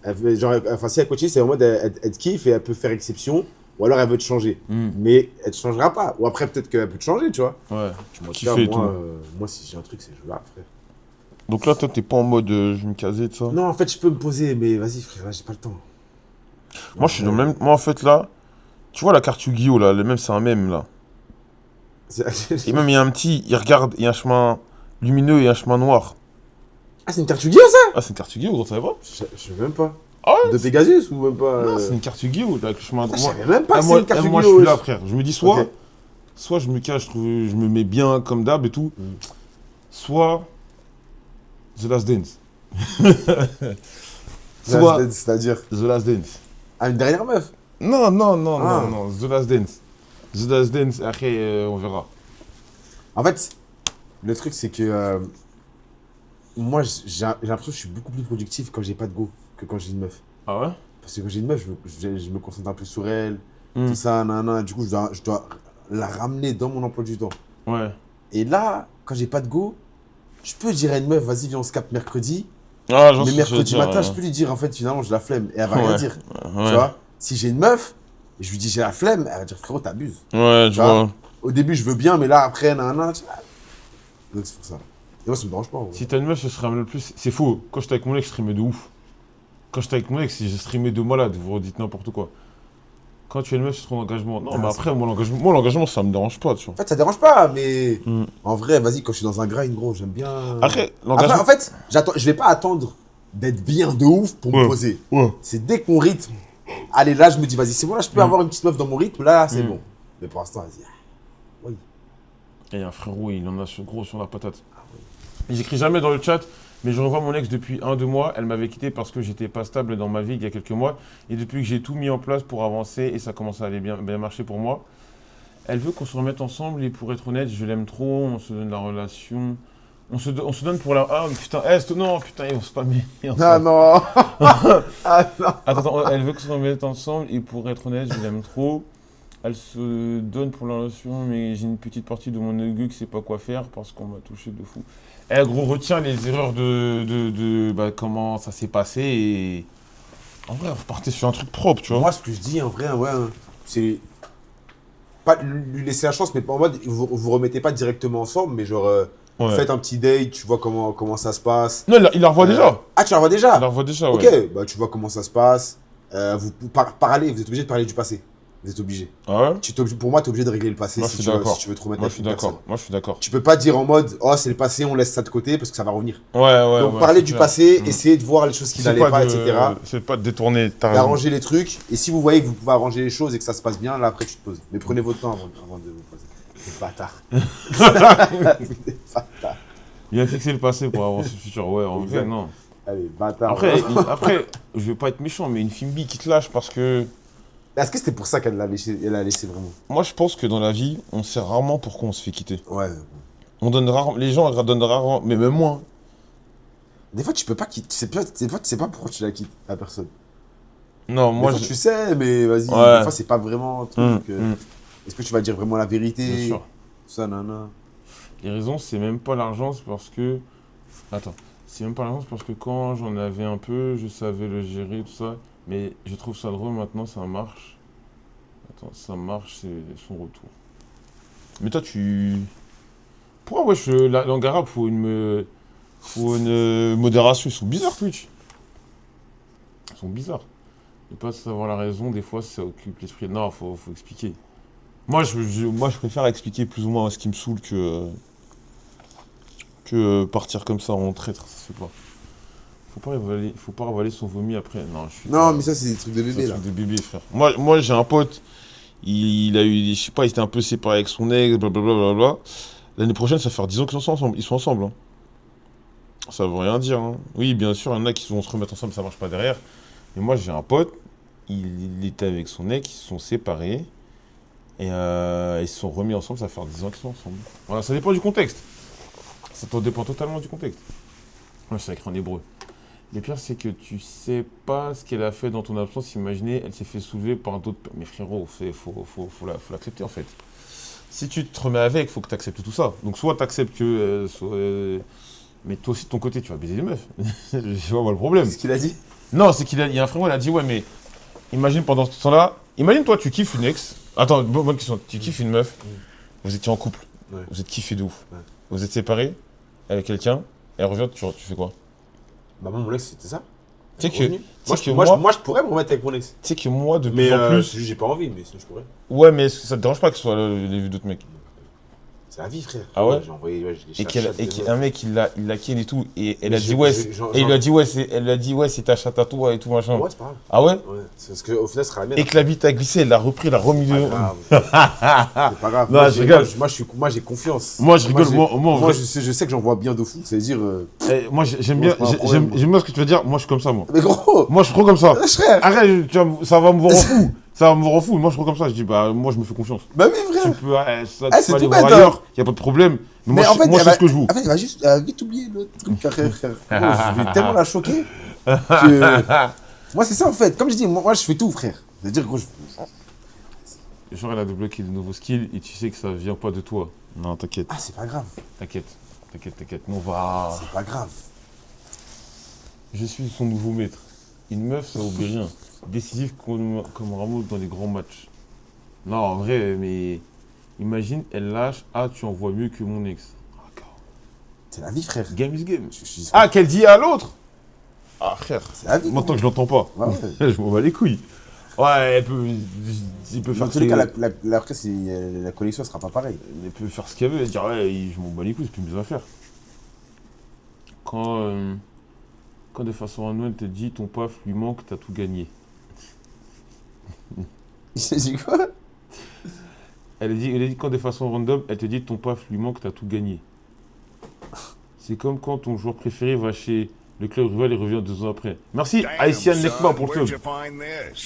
S1: Elle veut, genre, enfin, si elle continue, c'est en mode elle te kiffe et elle peut faire exception. Ou alors elle veut te changer. Mais elle te changera pas. Ou après, peut-être qu'elle peut te changer, tu vois.
S2: Ouais.
S1: Moi,
S2: Kiffer et tout.
S1: moi, si j'ai un truc, c'est je là, frère.
S2: Donc là, toi, t'es pas en mode je vais me caser de ça.
S1: Non, en fait, je peux me poser, mais vas-y, frère, là, j'ai pas le temps.
S2: Moi, je suis dans le même. Moi, en fait, là, tu vois la carte Yu-Gi-Oh! Là, le même, c'est un mème, là. Et même, il y a un petit, il regarde, il y a un chemin lumineux et un chemin noir.
S1: Ah, c'est une carte Yu-Gi-Oh, ça?
S2: Ah, c'est une carte Yu-Gi-Oh! Gros, tu savais pas?
S1: Je sais même pas.
S2: Ah ouais?
S1: De Pegasus ou même pas
S2: Non, c'est une carte Yu-Gi-Oh! Avec le chemin
S1: Je
S2: noir.
S1: savais même pas que c'est
S2: moi,
S1: une carte
S2: moi, je
S1: Yu-Gi-Oh!
S2: suis là, frère. Je me dis soit.
S1: Ok.
S2: Soit je me cache, je me mets bien comme d'hab et tout. Soit. The Last Dance. Soit.
S1: C'est-à-dire.
S2: The Last Dance.
S1: Ah, une dernière meuf?
S2: Non, non, non,
S1: Ah.
S2: non, non. The Last Dance. The Last Dance, après, on verra.
S1: En fait, le truc, c'est que moi, j'ai l'impression que je suis beaucoup plus productif quand j'ai pas de go que quand j'ai une meuf.
S2: Ah ouais?
S1: Parce que quand j'ai une meuf, je me concentre un peu sur elle,
S2: Hmm.
S1: tout ça, nanana. Du coup, je dois la ramener dans mon emploi du temps.
S2: Ouais.
S1: Et là, quand j'ai pas de go, je peux dire à une meuf, vas-y, viens, on se capte mercredi.
S2: Ah, j'en
S1: Mais
S2: suis
S1: mercredi
S2: sûr,
S1: matin,
S2: ouais.
S1: je peux lui dire, en fait, finalement, j'ai la flemme. Et elle va rien
S2: Ouais.
S1: dire.
S2: Ouais.
S1: Tu vois? Si j'ai une meuf, et je lui dis, j'ai la flemme, elle va dire, frérot, t'abuses.
S2: Ouais,
S1: Tu
S2: je
S1: vois?
S2: vois.
S1: Au début, je veux bien, mais là, après, nanana. Donc, c'est pour ça. Et moi, ça me dérange pas. En vrai.
S2: Si t'as une meuf, ce serait le plus. C'est faux. Quand j'étais avec mon ex, je streamais de ouf. Quand j'étais avec mon ex, je streamais de malade. Vous redites n'importe quoi. Quand tu as une meuf, c'est trop d'engagement. Non,
S1: Ah,
S2: mais
S1: c'est
S2: après, moi, l'engagement, ça me dérange pas, tu vois.
S1: En fait, ça dérange pas, mais
S2: Hmm.
S1: en vrai, vas-y, quand je suis dans un grind, gros, j'aime bien.
S2: Après,
S1: Après,
S2: l'engagement.
S1: en fait, je vais pas attendre d'être bien de ouf pour me
S2: Ouais.
S1: poser.
S2: Ouais.
S1: C'est dès que mon rythme. Allez, là, je me dis, vas-y, c'est bon, là, je peux avoir une petite meuf dans mon rythme, là, c'est
S2: Hmm.
S1: bon. Mais pour l'instant, vas-y. Oui.
S2: Et un frérot, il en a gros sur la patate. Et j'écris jamais dans le chat, mais je revois mon ex depuis 1-2 mois. Elle m'avait quitté parce que j'étais pas stable dans ma vie il y a quelques mois. Et depuis que j'ai tout mis en place pour avancer et ça commence à aller bien marcher pour moi. Elle veut qu'on se remette ensemble et pour être honnête, je l'aime trop. On se donne la relation. On se donne pour la. Ah putain, non, putain, on se pas mis.
S1: Ah non. Ah non.
S2: Attends, elle veut qu'on se remette ensemble et pour être honnête, je l'aime trop. Elle se donne pour la relation, mais j'ai une petite partie de mon ego qui sait pas quoi faire parce qu'on m'a touché de fou. Eh gros, retiens les erreurs de comment ça s'est passé et... En vrai, repartez sur un truc propre, tu vois.
S1: Moi, ce que je dis, en vrai, ouais, c'est. Pas lui laisser la chance, mais pas en mode, vous remettez pas directement ensemble, mais genre,
S2: Ouais.
S1: faites un petit date, tu vois comment ça se passe.
S2: Non, il la revoit déjà.
S1: Ah, tu la vois déjà?
S2: Il la revoit déjà,
S1: Ok,
S2: ouais.
S1: bah tu vois comment ça se passe. Parlez, vous êtes obligé de parler du passé. Vous êtes obligé.
S2: Ah ouais.
S1: Pour moi, tu es obligé de régler le passé
S2: Moi, je
S1: si
S2: suis
S1: tu veux,
S2: d'accord.
S1: si tu veux te remettre
S2: Moi,
S1: avec
S2: je suis
S1: une
S2: d'accord.
S1: personne.
S2: Moi, je suis d'accord.
S1: Tu peux pas dire en mode, oh, c'est le passé, on laisse ça de côté parce que ça va revenir.
S2: Ouais, ouais.
S1: Donc,
S2: ouais,
S1: parler
S2: c'est
S1: du
S2: clair.
S1: passé,
S2: Mm.
S1: essayer de voir les choses qui
S2: C'est
S1: n'allaient pas, etc.
S2: C'est pas de détourner, t'as raison.
S1: D'arranger les trucs. Et si vous voyez que vous pouvez arranger les choses et que ça se passe bien, là, après, tu te poses. Mais prenez votre temps avant de vous poser. Des bâtards. Des bâtards.
S2: Il a fixé le passé pour avancer le futur. Ouais, en vrai,
S1: Exact.
S2: non.
S1: Allez, bâtard.
S2: Après, je vais pas être méchant, mais une Fimbi qui te lâche parce que...
S1: Est-ce que c'était pour ça qu'elle l'a laissé, vraiment?
S2: Moi, je pense que dans la vie, on sait rarement pourquoi on se fait quitter.
S1: Ouais.
S2: On donne rarement... Les gens donnent rarement... Mais même moi.
S1: Des fois, tu peux pas quitter. Des fois, tu sais pas pourquoi tu la quittes, la personne.
S2: Non,
S1: Moi,
S2: moi, je...
S1: tu sais, mais vas-y.
S2: Ouais.
S1: Des fois, c'est pas vraiment un truc. Est-ce que tu vas dire vraiment la vérité?
S2: Bien sûr.
S1: Ça, nana.
S2: Les raisons, c'est même pas l'argent, c'est parce que... Attends. C'est même pas l'argent, c'est parce que quand j'en avais un peu, je savais le gérer, tout ça. Mais je trouve ça drôle maintenant, ça marche. Attends, ça marche, c'est son retour. Mais toi, tu... Pourquoi, wesh, l'Angara, faut une modération. Ils sont bizarres, Twitch. Ils sont bizarres. Ne pas savoir la raison, des fois, ça occupe l'esprit. Non, faut expliquer. Moi, je préfère expliquer plus ou moins ce qui me saoule que partir comme ça en traître, ça se fait pas. Faut pas ravaler son vomi après. Non, je suis
S1: Non,
S2: pas.
S1: mais ça, c'est des trucs de
S2: C'est
S1: bébé,
S2: un
S1: là.
S2: truc de bébé, frère. Moi j'ai un pote, il a eu, je sais pas, il était un peu séparé avec son ex, blablabla. Bla. L'année prochaine, ça va faire 10 ans qu'ils sont ensemble. Ils sont ensemble. Hein. Ça veut rien dire. Hein. Oui, bien sûr, il y en a qui vont se remettre ensemble, ça marche pas derrière. Mais moi, j'ai un pote, il était avec son ex, ils se sont séparés. Et ils se sont remis ensemble, ça va faire 10 ans qu'ils sont ensemble. Voilà, ça dépend du contexte. Ça dépend totalement du contexte. Moi, c'est écrit en hébreu. Le pire, c'est que tu sais pas ce qu'elle a fait dans ton absence. Imaginez, elle s'est fait soulever par d'autres. Mais frérot, faut l'accepter en fait. Si tu te remets avec, faut que tu acceptes tout ça. Donc, soit tu acceptes que. Mais toi aussi, de ton côté, tu vas baiser les meufs. Je vois moi le problème.
S1: C'est ce qu'il a dit.
S2: Non, c'est qu'il y a un frérot, il a dit ouais, mais imagine pendant ce temps-là. Imagine toi, tu kiffes une ex. Attends, bonne question. Tu kiffes une meuf. Vous étiez en couple.
S1: Ouais.
S2: Vous êtes kiffé de ouf.
S1: Ouais.
S2: Vous êtes séparés avec quelqu'un. Elle revient, tu fais quoi?
S1: Bah, moi, mon ex, c'était ça.
S2: Tu sais que,
S1: Revenu.
S2: tu sais que
S1: Moi, je pourrais me remettre avec mon ex.
S2: tu sais que moi, de
S1: Mais
S2: plus en plus.
S1: c'est juste, j'ai pas envie, mais sinon, je pourrais.
S2: Ouais, mais ça te dérange pas que ce soit les vues d'autres mecs?
S1: C'est la vie, frère.
S2: Ah ouais?
S1: J'ai envoyé, ouais, je
S2: Et qu'un mec, il la ken et tout. Et elle
S1: Mais
S2: a dit
S1: je-
S2: ouais.
S1: je- genre-
S2: Et il lui a dit ouais, elle a dit ouais, c'est ta chatte à toi et tout machin.
S1: Ouais, c'est pas grave.
S2: Ah ouais?
S1: Ouais. C'est parce qu'au final, ce sera la mienne.
S2: Et que la bite a glissé, elle l'a repris, elle l'a remis
S1: Pas
S2: de.
S1: grave. C'est pas grave.
S2: Non, je rigole.
S1: Moi, j'ai confiance.
S2: Moi, je rigole.
S1: j'ai-
S2: Moi, en
S1: Moi,
S2: vrai,
S1: je sais que j'en vois bien de fou. C'est-à-dire.
S2: moi, j'aime
S1: Moi,
S2: bien,
S1: c'est pas un problème, moi.
S2: j'aime bien ce que tu veux dire. Moi, je suis comme ça, moi.
S1: Mais gros,
S2: Moi, je suis trop comme ça.
S1: frère.
S2: Arrête, ça va me voir en fou. Ça va me voir en fou. Moi, je suis trop comme ça. Je dis, bah, moi, je me fais confiance.
S1: Bah oui,
S2: Tu
S1: frère.
S2: peux, ça,
S1: Ah,
S2: tu
S1: c'est
S2: peux aller
S1: tout
S2: voir
S1: bête,
S2: ailleurs. Y a pas de problème. Mais moi,
S1: Mais en fait,
S2: moi,
S1: elle
S2: c'est
S1: va-
S2: ce que je joue.
S1: En fait, elle va vite oublier le truc, frère. Je vais tellement la choquer que. Moi, c'est ça, en fait. Comme je dis, moi, je fais tout, frère. C'est-à-dire que
S2: Genre, elle a débloqué de nouveaux skills et tu sais que ça vient pas de toi. Non, t'inquiète,
S1: Ah, c'est pas grave.
S2: t'inquiète. Nous, on va.
S1: C'est pas grave.
S2: Je suis son nouveau maître. Une meuf, ça oublie rien. Décisif comme Ramos dans les grands matchs. Non, en vrai, mais. Imagine, elle lâche. Ah, tu envoies mieux que mon ex. Ah, gars.
S1: C'est la vie, frère.
S2: Game is game.
S1: Je-
S2: Ah, qu'elle dit à l'autre. Ah, frère.
S1: C'est la vie.
S2: Maintenant que je l'entends pas.
S1: Ouais, ouais.
S2: Je m'en bats les couilles. Ouais, il peut
S1: Dans
S2: faire
S1: tous les
S2: ce-
S1: cas, après, la connexion sera pas pareille.
S2: elle peut faire ce qu'elle veut et dire ouais, je m'en bats les couilles, c'est plus mes affaires. Quand de façon random, elle te dit ton paf lui manque, t'as tout gagné.
S1: J'ai dit quoi?
S2: Elle a dit quand de façon random, elle te dit ton paf lui manque, t'as tout gagné. C'est comme quand ton joueur préféré va chez le club rival et revient 2 ans après. Merci Haïtian Nekma pour le sub.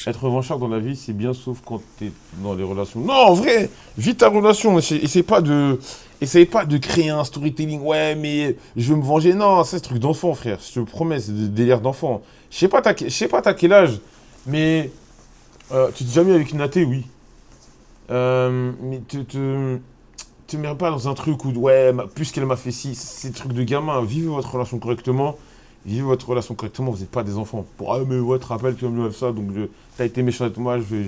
S2: Être revanchard dans la vie, c'est bien sauf quand t'es dans les relations. Non, en vrai, vis ta relation. Essaye pas de créer un storytelling. Ouais, mais je veux me venger. Non, ça, c'est truc d'enfant, frère. Je te promets, c'est des délires d'enfant. Je sais pas t'as quel âge, mais tu t'es déjà mis avec une athée, oui. Mais te mets pas dans un truc où, ouais, puisqu'elle m'a fait ci, c'est des trucs de gamin. Vivez votre relation correctement. Vous n'êtes pas des enfants. Pour, ah, mais ouais, te rappelles, tu vas me faire ça, donc t'as été méchant avec moi, je vais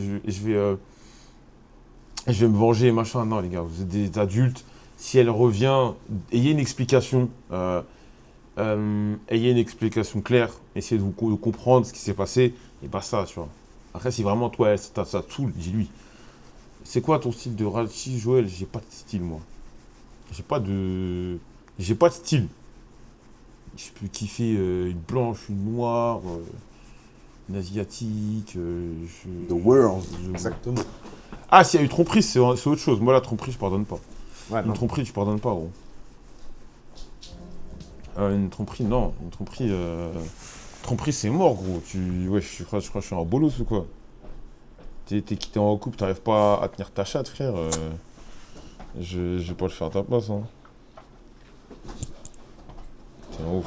S2: me venger, machin. Non, les gars, vous êtes des adultes. Si elle revient, ayez une explication. Ayez une explication claire. Essayez de comprendre ce qui s'est passé. Et pas ça, tu vois. Après, si vraiment, toi, ça te saoule, dis-lui. C'est quoi ton style de Ralchi, Joël? J'ai pas de style, moi. J'ai pas de style. Je peux kiffer une blanche, une noire, une asiatique.
S1: The world.
S2: je-
S1: Exactement.
S2: Ah, s'il y a eu tromperie, c'est autre chose. Moi, la tromperie, je pardonne pas.
S1: Ouais,
S2: Une
S1: non.
S2: tromperie, tu pardonnes pas, gros. Une tromperie, non. Une tromperie, tromperie, c'est mort, gros. Ouais, je crois que je suis un bolos ou quoi. T'es quitté en couple, t'arrives pas à tenir ta chatte, frère. Je vais pas le faire à ta place, hein. C'est un ouf.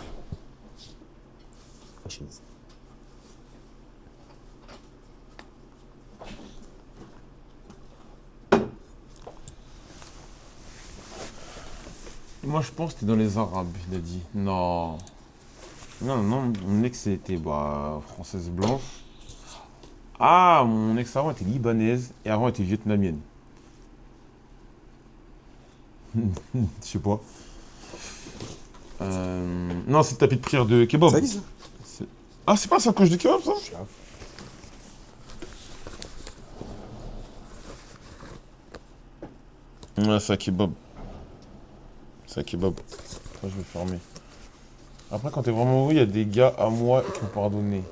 S2: Moi, je pense que t'es dans les Arabes, il a dit. Non. Non, mon ex était française blanche. Ah, mon ex avant était libanaise et avant était vietnamienne. Je sais pas. Non, c'est le tapis de prière de kebab.
S1: Ça dit ça?
S2: Ah, c'est pas ça coche de kebab, ça? Ouais, c'est un kebab. C'est un kebab. Ça, je vais fermer. Après, quand t'es vraiment mauvais, il y a des gars à moi qui ont pardonné.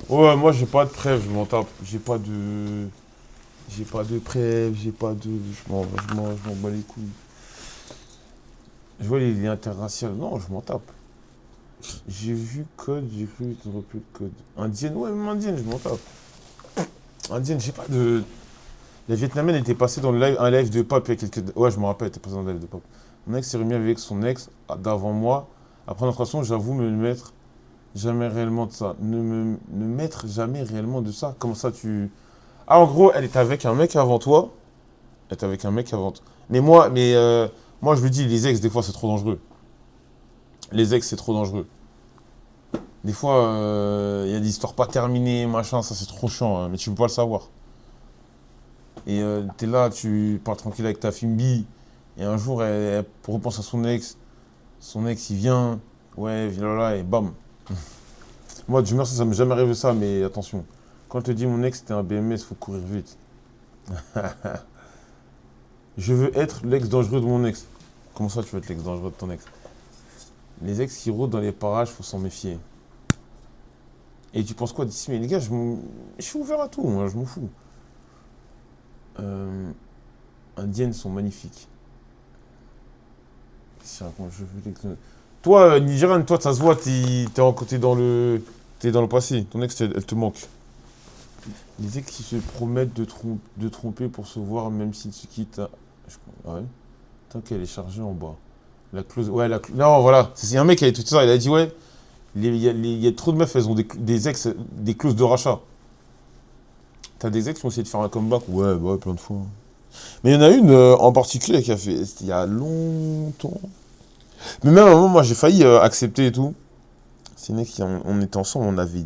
S2: Ouais, moi, j'ai pas de preuves, je m'en tape. J'ai pas de... J'ai pas de preuves, j'ai pas de... Je m'en bats les couilles. Je vois les interraciales. Non, je m'en tape. J'ai vu code, j'ai cru que t'aurais plus de code. Indienne, ouais, même indienne, je m'en tape. Indienne, j'ai pas de... La Vietnamienne était passée dans un live de Pape il y a quelques... Ouais, je me rappelle, elle était passée dans le live de Pape. Mon ex s'est remis avec son ex d'avant moi. Après notre relation, j'avoue me mettre jamais réellement de ça. Ne mettre jamais réellement de ça. Comment ça, tu... Ah, en gros, elle était avec un mec avant toi. Elle était avec un mec avant toi. Moi, je lui dis, les ex, des fois, c'est trop dangereux. Les ex, c'est trop dangereux. Des fois, il y a des histoires pas terminées, machin, ça, c'est trop chiant, hein, mais tu peux pas le savoir. Et t'es là, tu parles tranquille avec ta Fimbi, et un jour, elle repense à son ex, il vient, ouais, viens là, et bam. Moi, du merci, ça m'est jamais arrivé ça, mais attention. Quand je te dis mon ex, c'était un BMS, faut courir vite. Je veux être l'ex dangereux de mon ex. Comment ça, tu veux être l'ex dangereux de ton ex? Les ex qui rôdent dans les parages, faut s'en méfier. Et tu penses quoi d'ici? Mais les gars, je suis ouvert à tout, moi, je m'en fous. Indiennes sont magnifiques. Toi, Nigériane, toi, ça se voit, t'es dans le passé. Ton ex, elle te manque. Les ex qui se promettent de tromper pour se voir, même s'ils se quittent. Ah ouais. Tant qu'elle est chargée en bas. La clause. Ouais, non, voilà. C'est un mec qui a tout ça. Il a dit, ouais, il y a trop de meufs, elles ont des ex, des clauses de rachat. T'as des ex qui ont essayé de faire un comeback? Ouais, bah, ouais, plein de fois. Mais il y en a une en particulier qui a fait. C'était il y a longtemps. Mais même à un moment, moi, j'ai failli accepter et tout. C'est une ex qui, on était ensemble, on avait.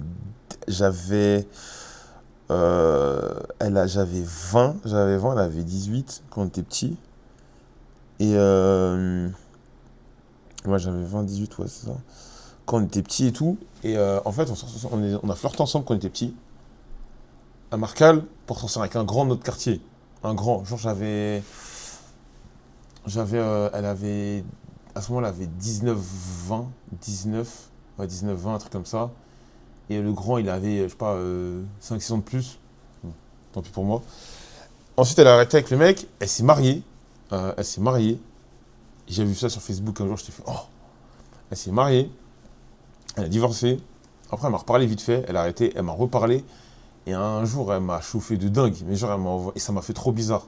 S2: J'avais. J'avais 20, elle avait 18 quand on était petit. Et moi j'avais 20, 18, ouais, c'est ça. Quand on était petit et tout. Et en fait, on a flirté ensemble quand on était petit. À Marcal, pour sortir avec un grand de notre quartier. Un grand. Genre, elle avait. À ce moment-là, elle avait 19, 20. 19. Ouais, 19, 20, un truc comme ça. Et le grand, il avait, je sais pas, 5, 6 ans de plus. Bon, tant pis pour moi. Ensuite, elle a arrêté avec le mec. Elle s'est mariée. J'ai vu ça sur Facebook un jour, je t'ai fait, oh. Elle s'est mariée. Elle a divorcé. Après, elle m'a reparlé vite fait. Elle a arrêté. Elle m'a reparlé. Et un jour, elle m'a chauffé de dingue. Mais genre, et ça m'a fait trop bizarre.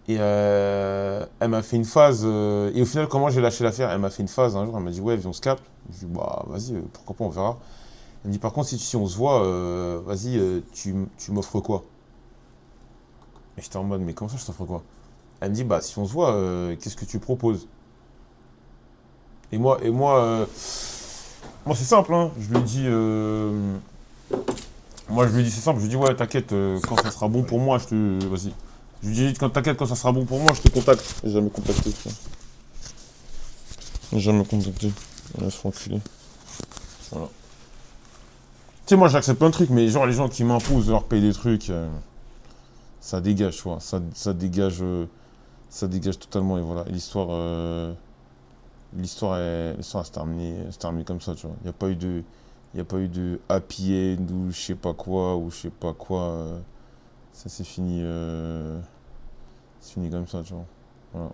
S2: Et elle m'a fait une phase. Et au final, comment j'ai lâché l'affaire? Elle m'a fait une phase un jour. Elle m'a dit, ouais, viens, on se capte. Je lui ai dit, bah, vas-y, pourquoi pas, on verra. Elle me dit, par contre, si on se voit, vas-y, tu m'offres quoi? Et j'étais en mode, mais comment ça, je t'offre quoi? Elle me dit, bah, si on se voit, qu'est-ce que tu proposes? Moi, c'est simple, hein. Moi, je lui dis, c'est simple. Je lui dis, ouais, t'inquiète, quand ça sera bon pour moi, vas-y. Je lui dis, t'inquiète, quand ça sera bon pour moi, je te contacte. J'ai jamais contacté, tu vois. J'ai jamais contacté. On va se faire enculer. Voilà. Tu sais, moi, j'accepte plein de trucs, mais genre, les gens qui m'imposent de leur payer des trucs, ça dégage, tu vois. Ça dégage totalement, et voilà. Et l'histoire s'est terminée comme ça, tu vois. Il n'y a pas eu de happy end ou je sais pas quoi, ça c'est fini comme ça, tu vois. Voilà.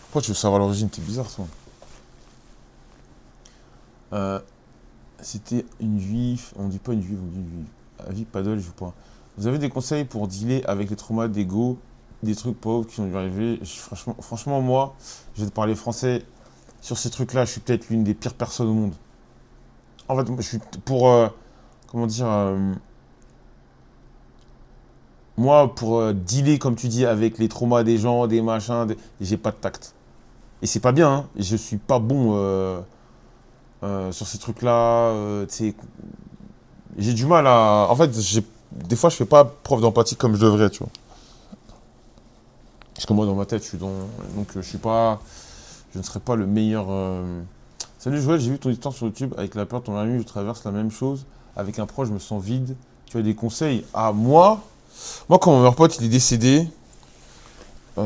S2: Pourquoi tu veux savoir l'origine? T'es bizarre, toi. Euh, C'était une juive, on dit pas une juive, on dit une juive. Avis Paddle, je joue pas. Vous avez des conseils pour dealer avec les traumas d'ego, des trucs pauvres qui ont dû arriver? Franchement, moi, je vais te parler français. Sur ces trucs-là, je suis peut-être l'une des pires personnes au monde. En fait, je suis pour, comment dire, moi, pour dealer, comme tu dis, avec les traumas des gens, des machins, j'ai pas de tact. Et c'est pas bien, hein. Je suis pas bon sur ces trucs-là. Tu sais, j'ai du mal à. En fait, des fois, je fais pas preuve d'empathie comme je devrais, tu vois. Parce que moi, dans ma tête, je suis dans. Donc, je suis pas. Je ne serai pas le meilleur. Salut Joël, j'ai vu ton histoire sur YouTube avec la peur de ton ami, je traverse la même chose. Avec un proche, je me sens vide, Tu as des conseils? Ah, moi, quand mon meilleur pote il est décédé, je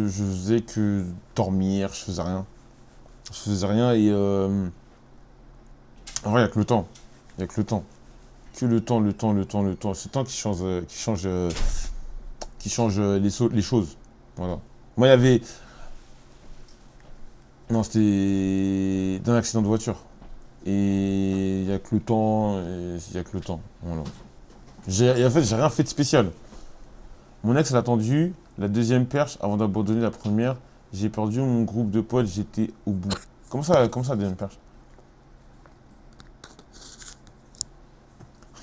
S2: faisais que dormir, je faisais rien. Je faisais rien et en vrai, il n'y a que le temps. Il n'y a que le temps. Que le temps, le temps, le temps, le temps. C'est le temps qui change les choses. Voilà. Moi, il y avait. Non, c'était d'un accident de voiture. Et il n'y a que le temps. Il n'y a que le temps. Voilà. En fait, j'ai rien fait de spécial. Mon ex, elle a attendu la deuxième perche avant d'abandonner la première. J'ai perdu mon groupe de potes, j'étais au bout. Comment ça, deuxième perche?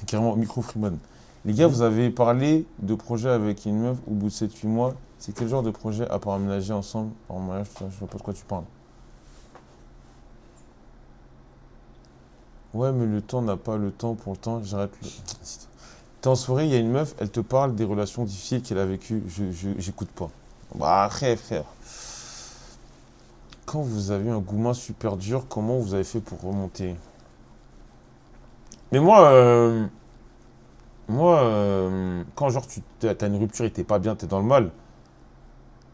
S2: Carrément, micro Freeman. Les gars, vous avez parlé de projet avec une meuf au bout de 7 8 mois. C'est quel genre de projet à part aménager ensemble en mariage? Je vois pas de quoi tu parles. Ouais, mais le temps n'a pas le temps pour le temps. J'arrête le. T'es en soirée, il y a une meuf, elle te parle des relations difficiles qu'elle a vécues. J'écoute pas. Bah, frère. Quand vous avez un gourmand super dur, comment vous avez fait pour remonter? Mais quand genre t'as une rupture et t'es pas bien, t'es dans le mal,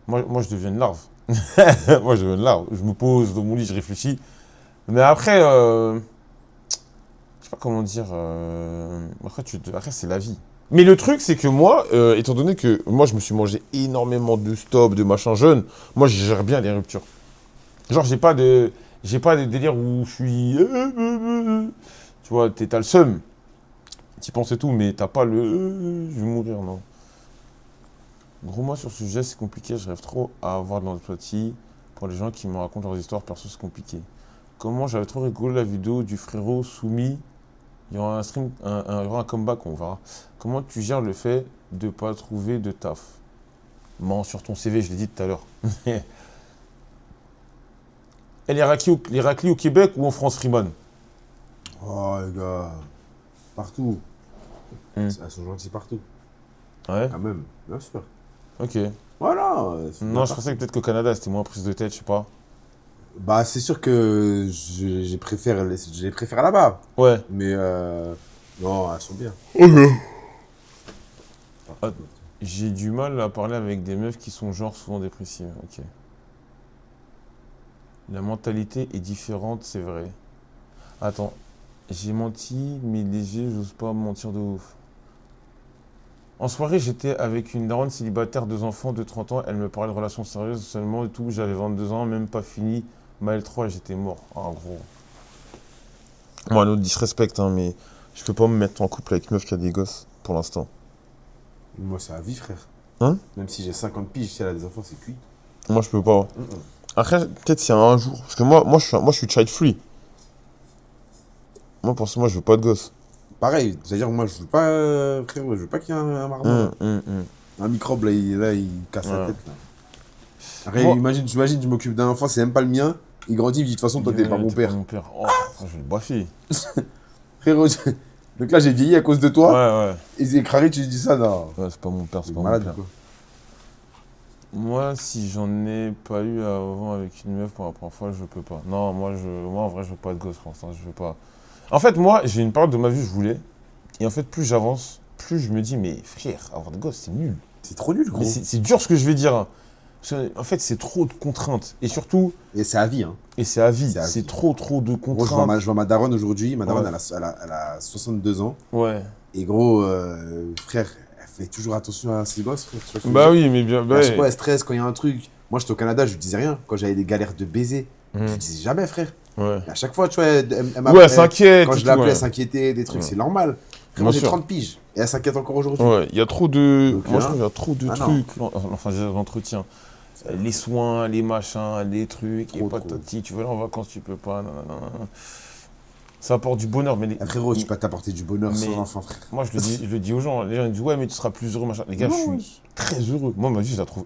S2: moi je deviens une larve. Moi je deviens une larve. Je me pose dans mon lit, je réfléchis. Mais après, je sais pas comment dire. Après c'est la vie. Mais le truc, c'est que moi, étant donné que moi je me suis mangé énormément de stop, de machin jeune, moi je gère bien les ruptures. Genre j'ai pas de délire où je suis. Tu vois, t'as le seum. T'y penses et tout, mais t'as pas le. Je vais mourir, non. Gros, moi, sur ce sujet, c'est compliqué. Je rêve trop à avoir de l'empathie pour les gens qui me racontent leurs histoires perso, c'est compliqué. Comment j'avais trop rigolé la vidéo du frérot soumis. Il y aura un stream, il y aura un comeback, on verra. Comment tu gères le fait de pas trouver de taf? Bon, sur ton CV, je l'ai dit tout à l'heure. Et les raclis au Québec ou en France, Freeman?
S1: Oh, les gars. Partout.
S2: Hmm.
S1: Elles sont gentilles partout.
S2: Ouais,
S1: Quand même, bien sûr.
S2: ok.
S1: Voilà.
S2: Non, je pensais que peut-être qu'au Canada, c'était moins prise de tête, je sais pas.
S1: Bah, c'est sûr que je les préfère là-bas.
S2: Ouais.
S1: Mais non, elles sont bien.
S2: Ah, j'ai du mal à parler avec des meufs qui sont genre souvent dépressives. Ok. La mentalité est différente, c'est vrai. Attends, j'ai menti, mais léger, j'ose pas mentir de ouf. En soirée, j'étais avec une daronne célibataire, 2 enfants de 30 ans. Elle me parlait de relations sérieuses seulement et tout. J'avais 22 ans, même pas fini. Ma L3, j'étais mort. Ah, gros. Moi, un autre disrespect, hein, mais je peux pas me mettre en couple avec une meuf qui a des gosses, pour l'instant.
S1: Moi, c'est à vie, frère.
S2: Hein?
S1: Même si j'ai 50 piges, si elle a des enfants, c'est cuit.
S2: Moi, je peux pas.
S1: Mm-mm.
S2: Après, peut-être s'il y a un jour. Parce que moi, je suis child free. Moi, pour ce moi, je veux pas de gosse.
S1: Pareil, c'est-à-dire, moi, je veux pas, frérot, je veux pas qu'il y ait un marmot, là. Un microbe, là, il casse la
S2: Ouais.
S1: tête, là. Après,
S2: Moi,
S1: imagine, je m'occupe d'un enfant, c'est même pas le mien. Il grandit, il me dit, de toute façon, toi, t'es pas mon père.
S2: Oh, je vais le boiffer.
S1: Frérot, donc là, j'ai vieilli à cause de
S2: Ouais,
S1: toi.
S2: ouais.
S1: Et c'est craré, tu dis ça, non.
S2: Ouais, c'est pas mon père, c'est
S1: T'es
S2: pas mon
S1: malade
S2: père.
S1: ou quoi?
S2: Moi, si j'en ai pas eu avant avec une meuf pour la première fois, je peux pas. Non, moi en vrai, je veux pas de gosse pour l'instant, je veux pas. En fait, moi, j'ai une période de ma vie où je voulais. Et en fait, plus j'avance, plus je me dis, mais frère, avoir de gosse, c'est nul.
S1: C'est trop nul, gros.
S2: Mais c'est dur ce que je vais dire, hein. En fait, c'est trop de contraintes. Et surtout,
S1: Et c'est à vie, hein.
S2: et c'est à vie,
S1: C'est à
S2: c'est
S1: vie.
S2: trop de
S1: Gros,
S2: contraintes.
S1: je vois ma daronne aujourd'hui. Ma daronne,
S2: Ouais.
S1: elle a 62 ans.
S2: Ouais.
S1: Et gros, frère, elle fait toujours attention à ses gosses, frère. Tu vois ce que je veux
S2: Bah
S1: dire?
S2: oui, mais bien.
S1: Et
S2: Bah
S1: à chaque fois,
S2: ouais.
S1: elle stresse quand il y a un truc. Moi, j'étais au Canada, je lui disais rien. Quand j'avais des galères de baiser, je lui
S2: Mhm.
S1: disais jamais, frère.
S2: Ouais.
S1: Et à chaque fois, tu vois, elle
S2: Ouais, elle s'inquiète.
S1: quand
S2: et
S1: je
S2: tout,
S1: l'appelais,
S2: ouais.
S1: elle s'inquiétait, des trucs,
S2: Ouais.
S1: c'est normal.
S2: Bien
S1: Frérot, j'ai
S2: sûr.
S1: 30 piges. Et elle s'inquiète encore aujourd'hui.
S2: Ouais, il y a trop de.
S1: Donc,
S2: Moi, je
S1: hein,
S2: trouve qu'il y a trop de
S1: ah non.
S2: trucs. Enfin, l'entretien. Les soins, les machins, les trucs, et
S1: Trop,
S2: patati. Tu veux aller en vacances, tu peux pas. Nanana. Ça apporte du bonheur, mais,
S1: Ah, frérot, tu peux pas t'apporter du bonheur
S2: mais
S1: sans enfant, frère.
S2: moi, je le dis aux gens. Les gens ils disent, ouais, mais tu seras plus heureux, machin. Les gars, je
S1: Non,
S2: suis très heureux. Moi, ma vie, je la trouve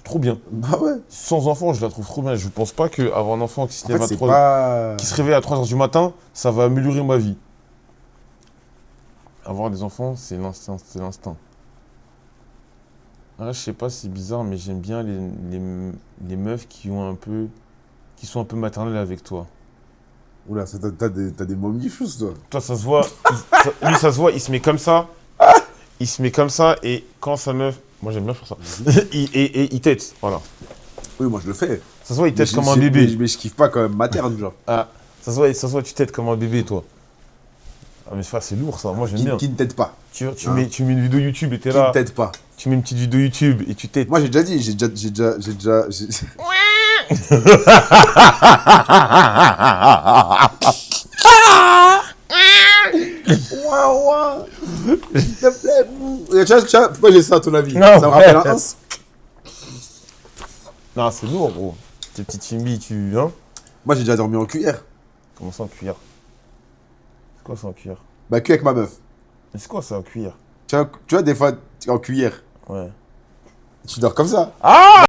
S2: trop bien.
S1: bah ouais.
S2: Sans enfant, je la trouve trop bien. Je pense pas qu'avoir un enfant qui se
S1: En
S2: lève
S1: fait,
S2: à
S1: c'est
S2: 3
S1: pas.
S2: qui se réveille à 3 heures du matin, ça va améliorer ma vie. Avoir des enfants, c'est l'instinct, c'est l'instinct. Ah, je sais pas, c'est bizarre, mais j'aime bien les meufs qui sont un peu maternelles avec toi.
S1: Oula, t'as des momies choses, toi.
S2: Toi, ça se voit. Lui, ça se voit, il se met comme ça. Il se met comme ça et quand sa meuf. Moi, j'aime bien faire ça. il tête, voilà.
S1: Oui, moi je le fais.
S2: Ça se voit, il tête
S1: Mais
S2: comme un bébé.
S1: Mais je kiffe pas quand même materne, genre.
S2: Ah, ça se voit, tu têtes comme un bébé, toi. Ah, mais frère, c'est lourd, ça. Moi, j'aime bien.
S1: Qui ne t'aide pas.
S2: Tu mets une vidéo YouTube et t'es
S1: Qui
S2: là.
S1: ne t'aide pas.
S2: Tu mets une petite vidéo YouTube et tu têtes.
S1: Moi j'ai déjà dit, Ouah. S'il te plaît, bouh. Et tu vois, pourquoi j'ai ça à ton avis?
S2: Non,
S1: ça me rappelle un
S2: frère.
S1: ins.
S2: Non, c'est lourd, gros. Tes petites filles, tu. Hein?
S1: Moi j'ai déjà dormi en cuillère.
S2: Comment ça en cuillère? C'est quoi ça en cuillère?
S1: Bah, que avec ma meuf.
S2: Mais c'est quoi ça en cuillère?
S1: Tu vois, des fois, en cuillère,
S2: Ouais.
S1: tu dors comme ça.
S2: Ah!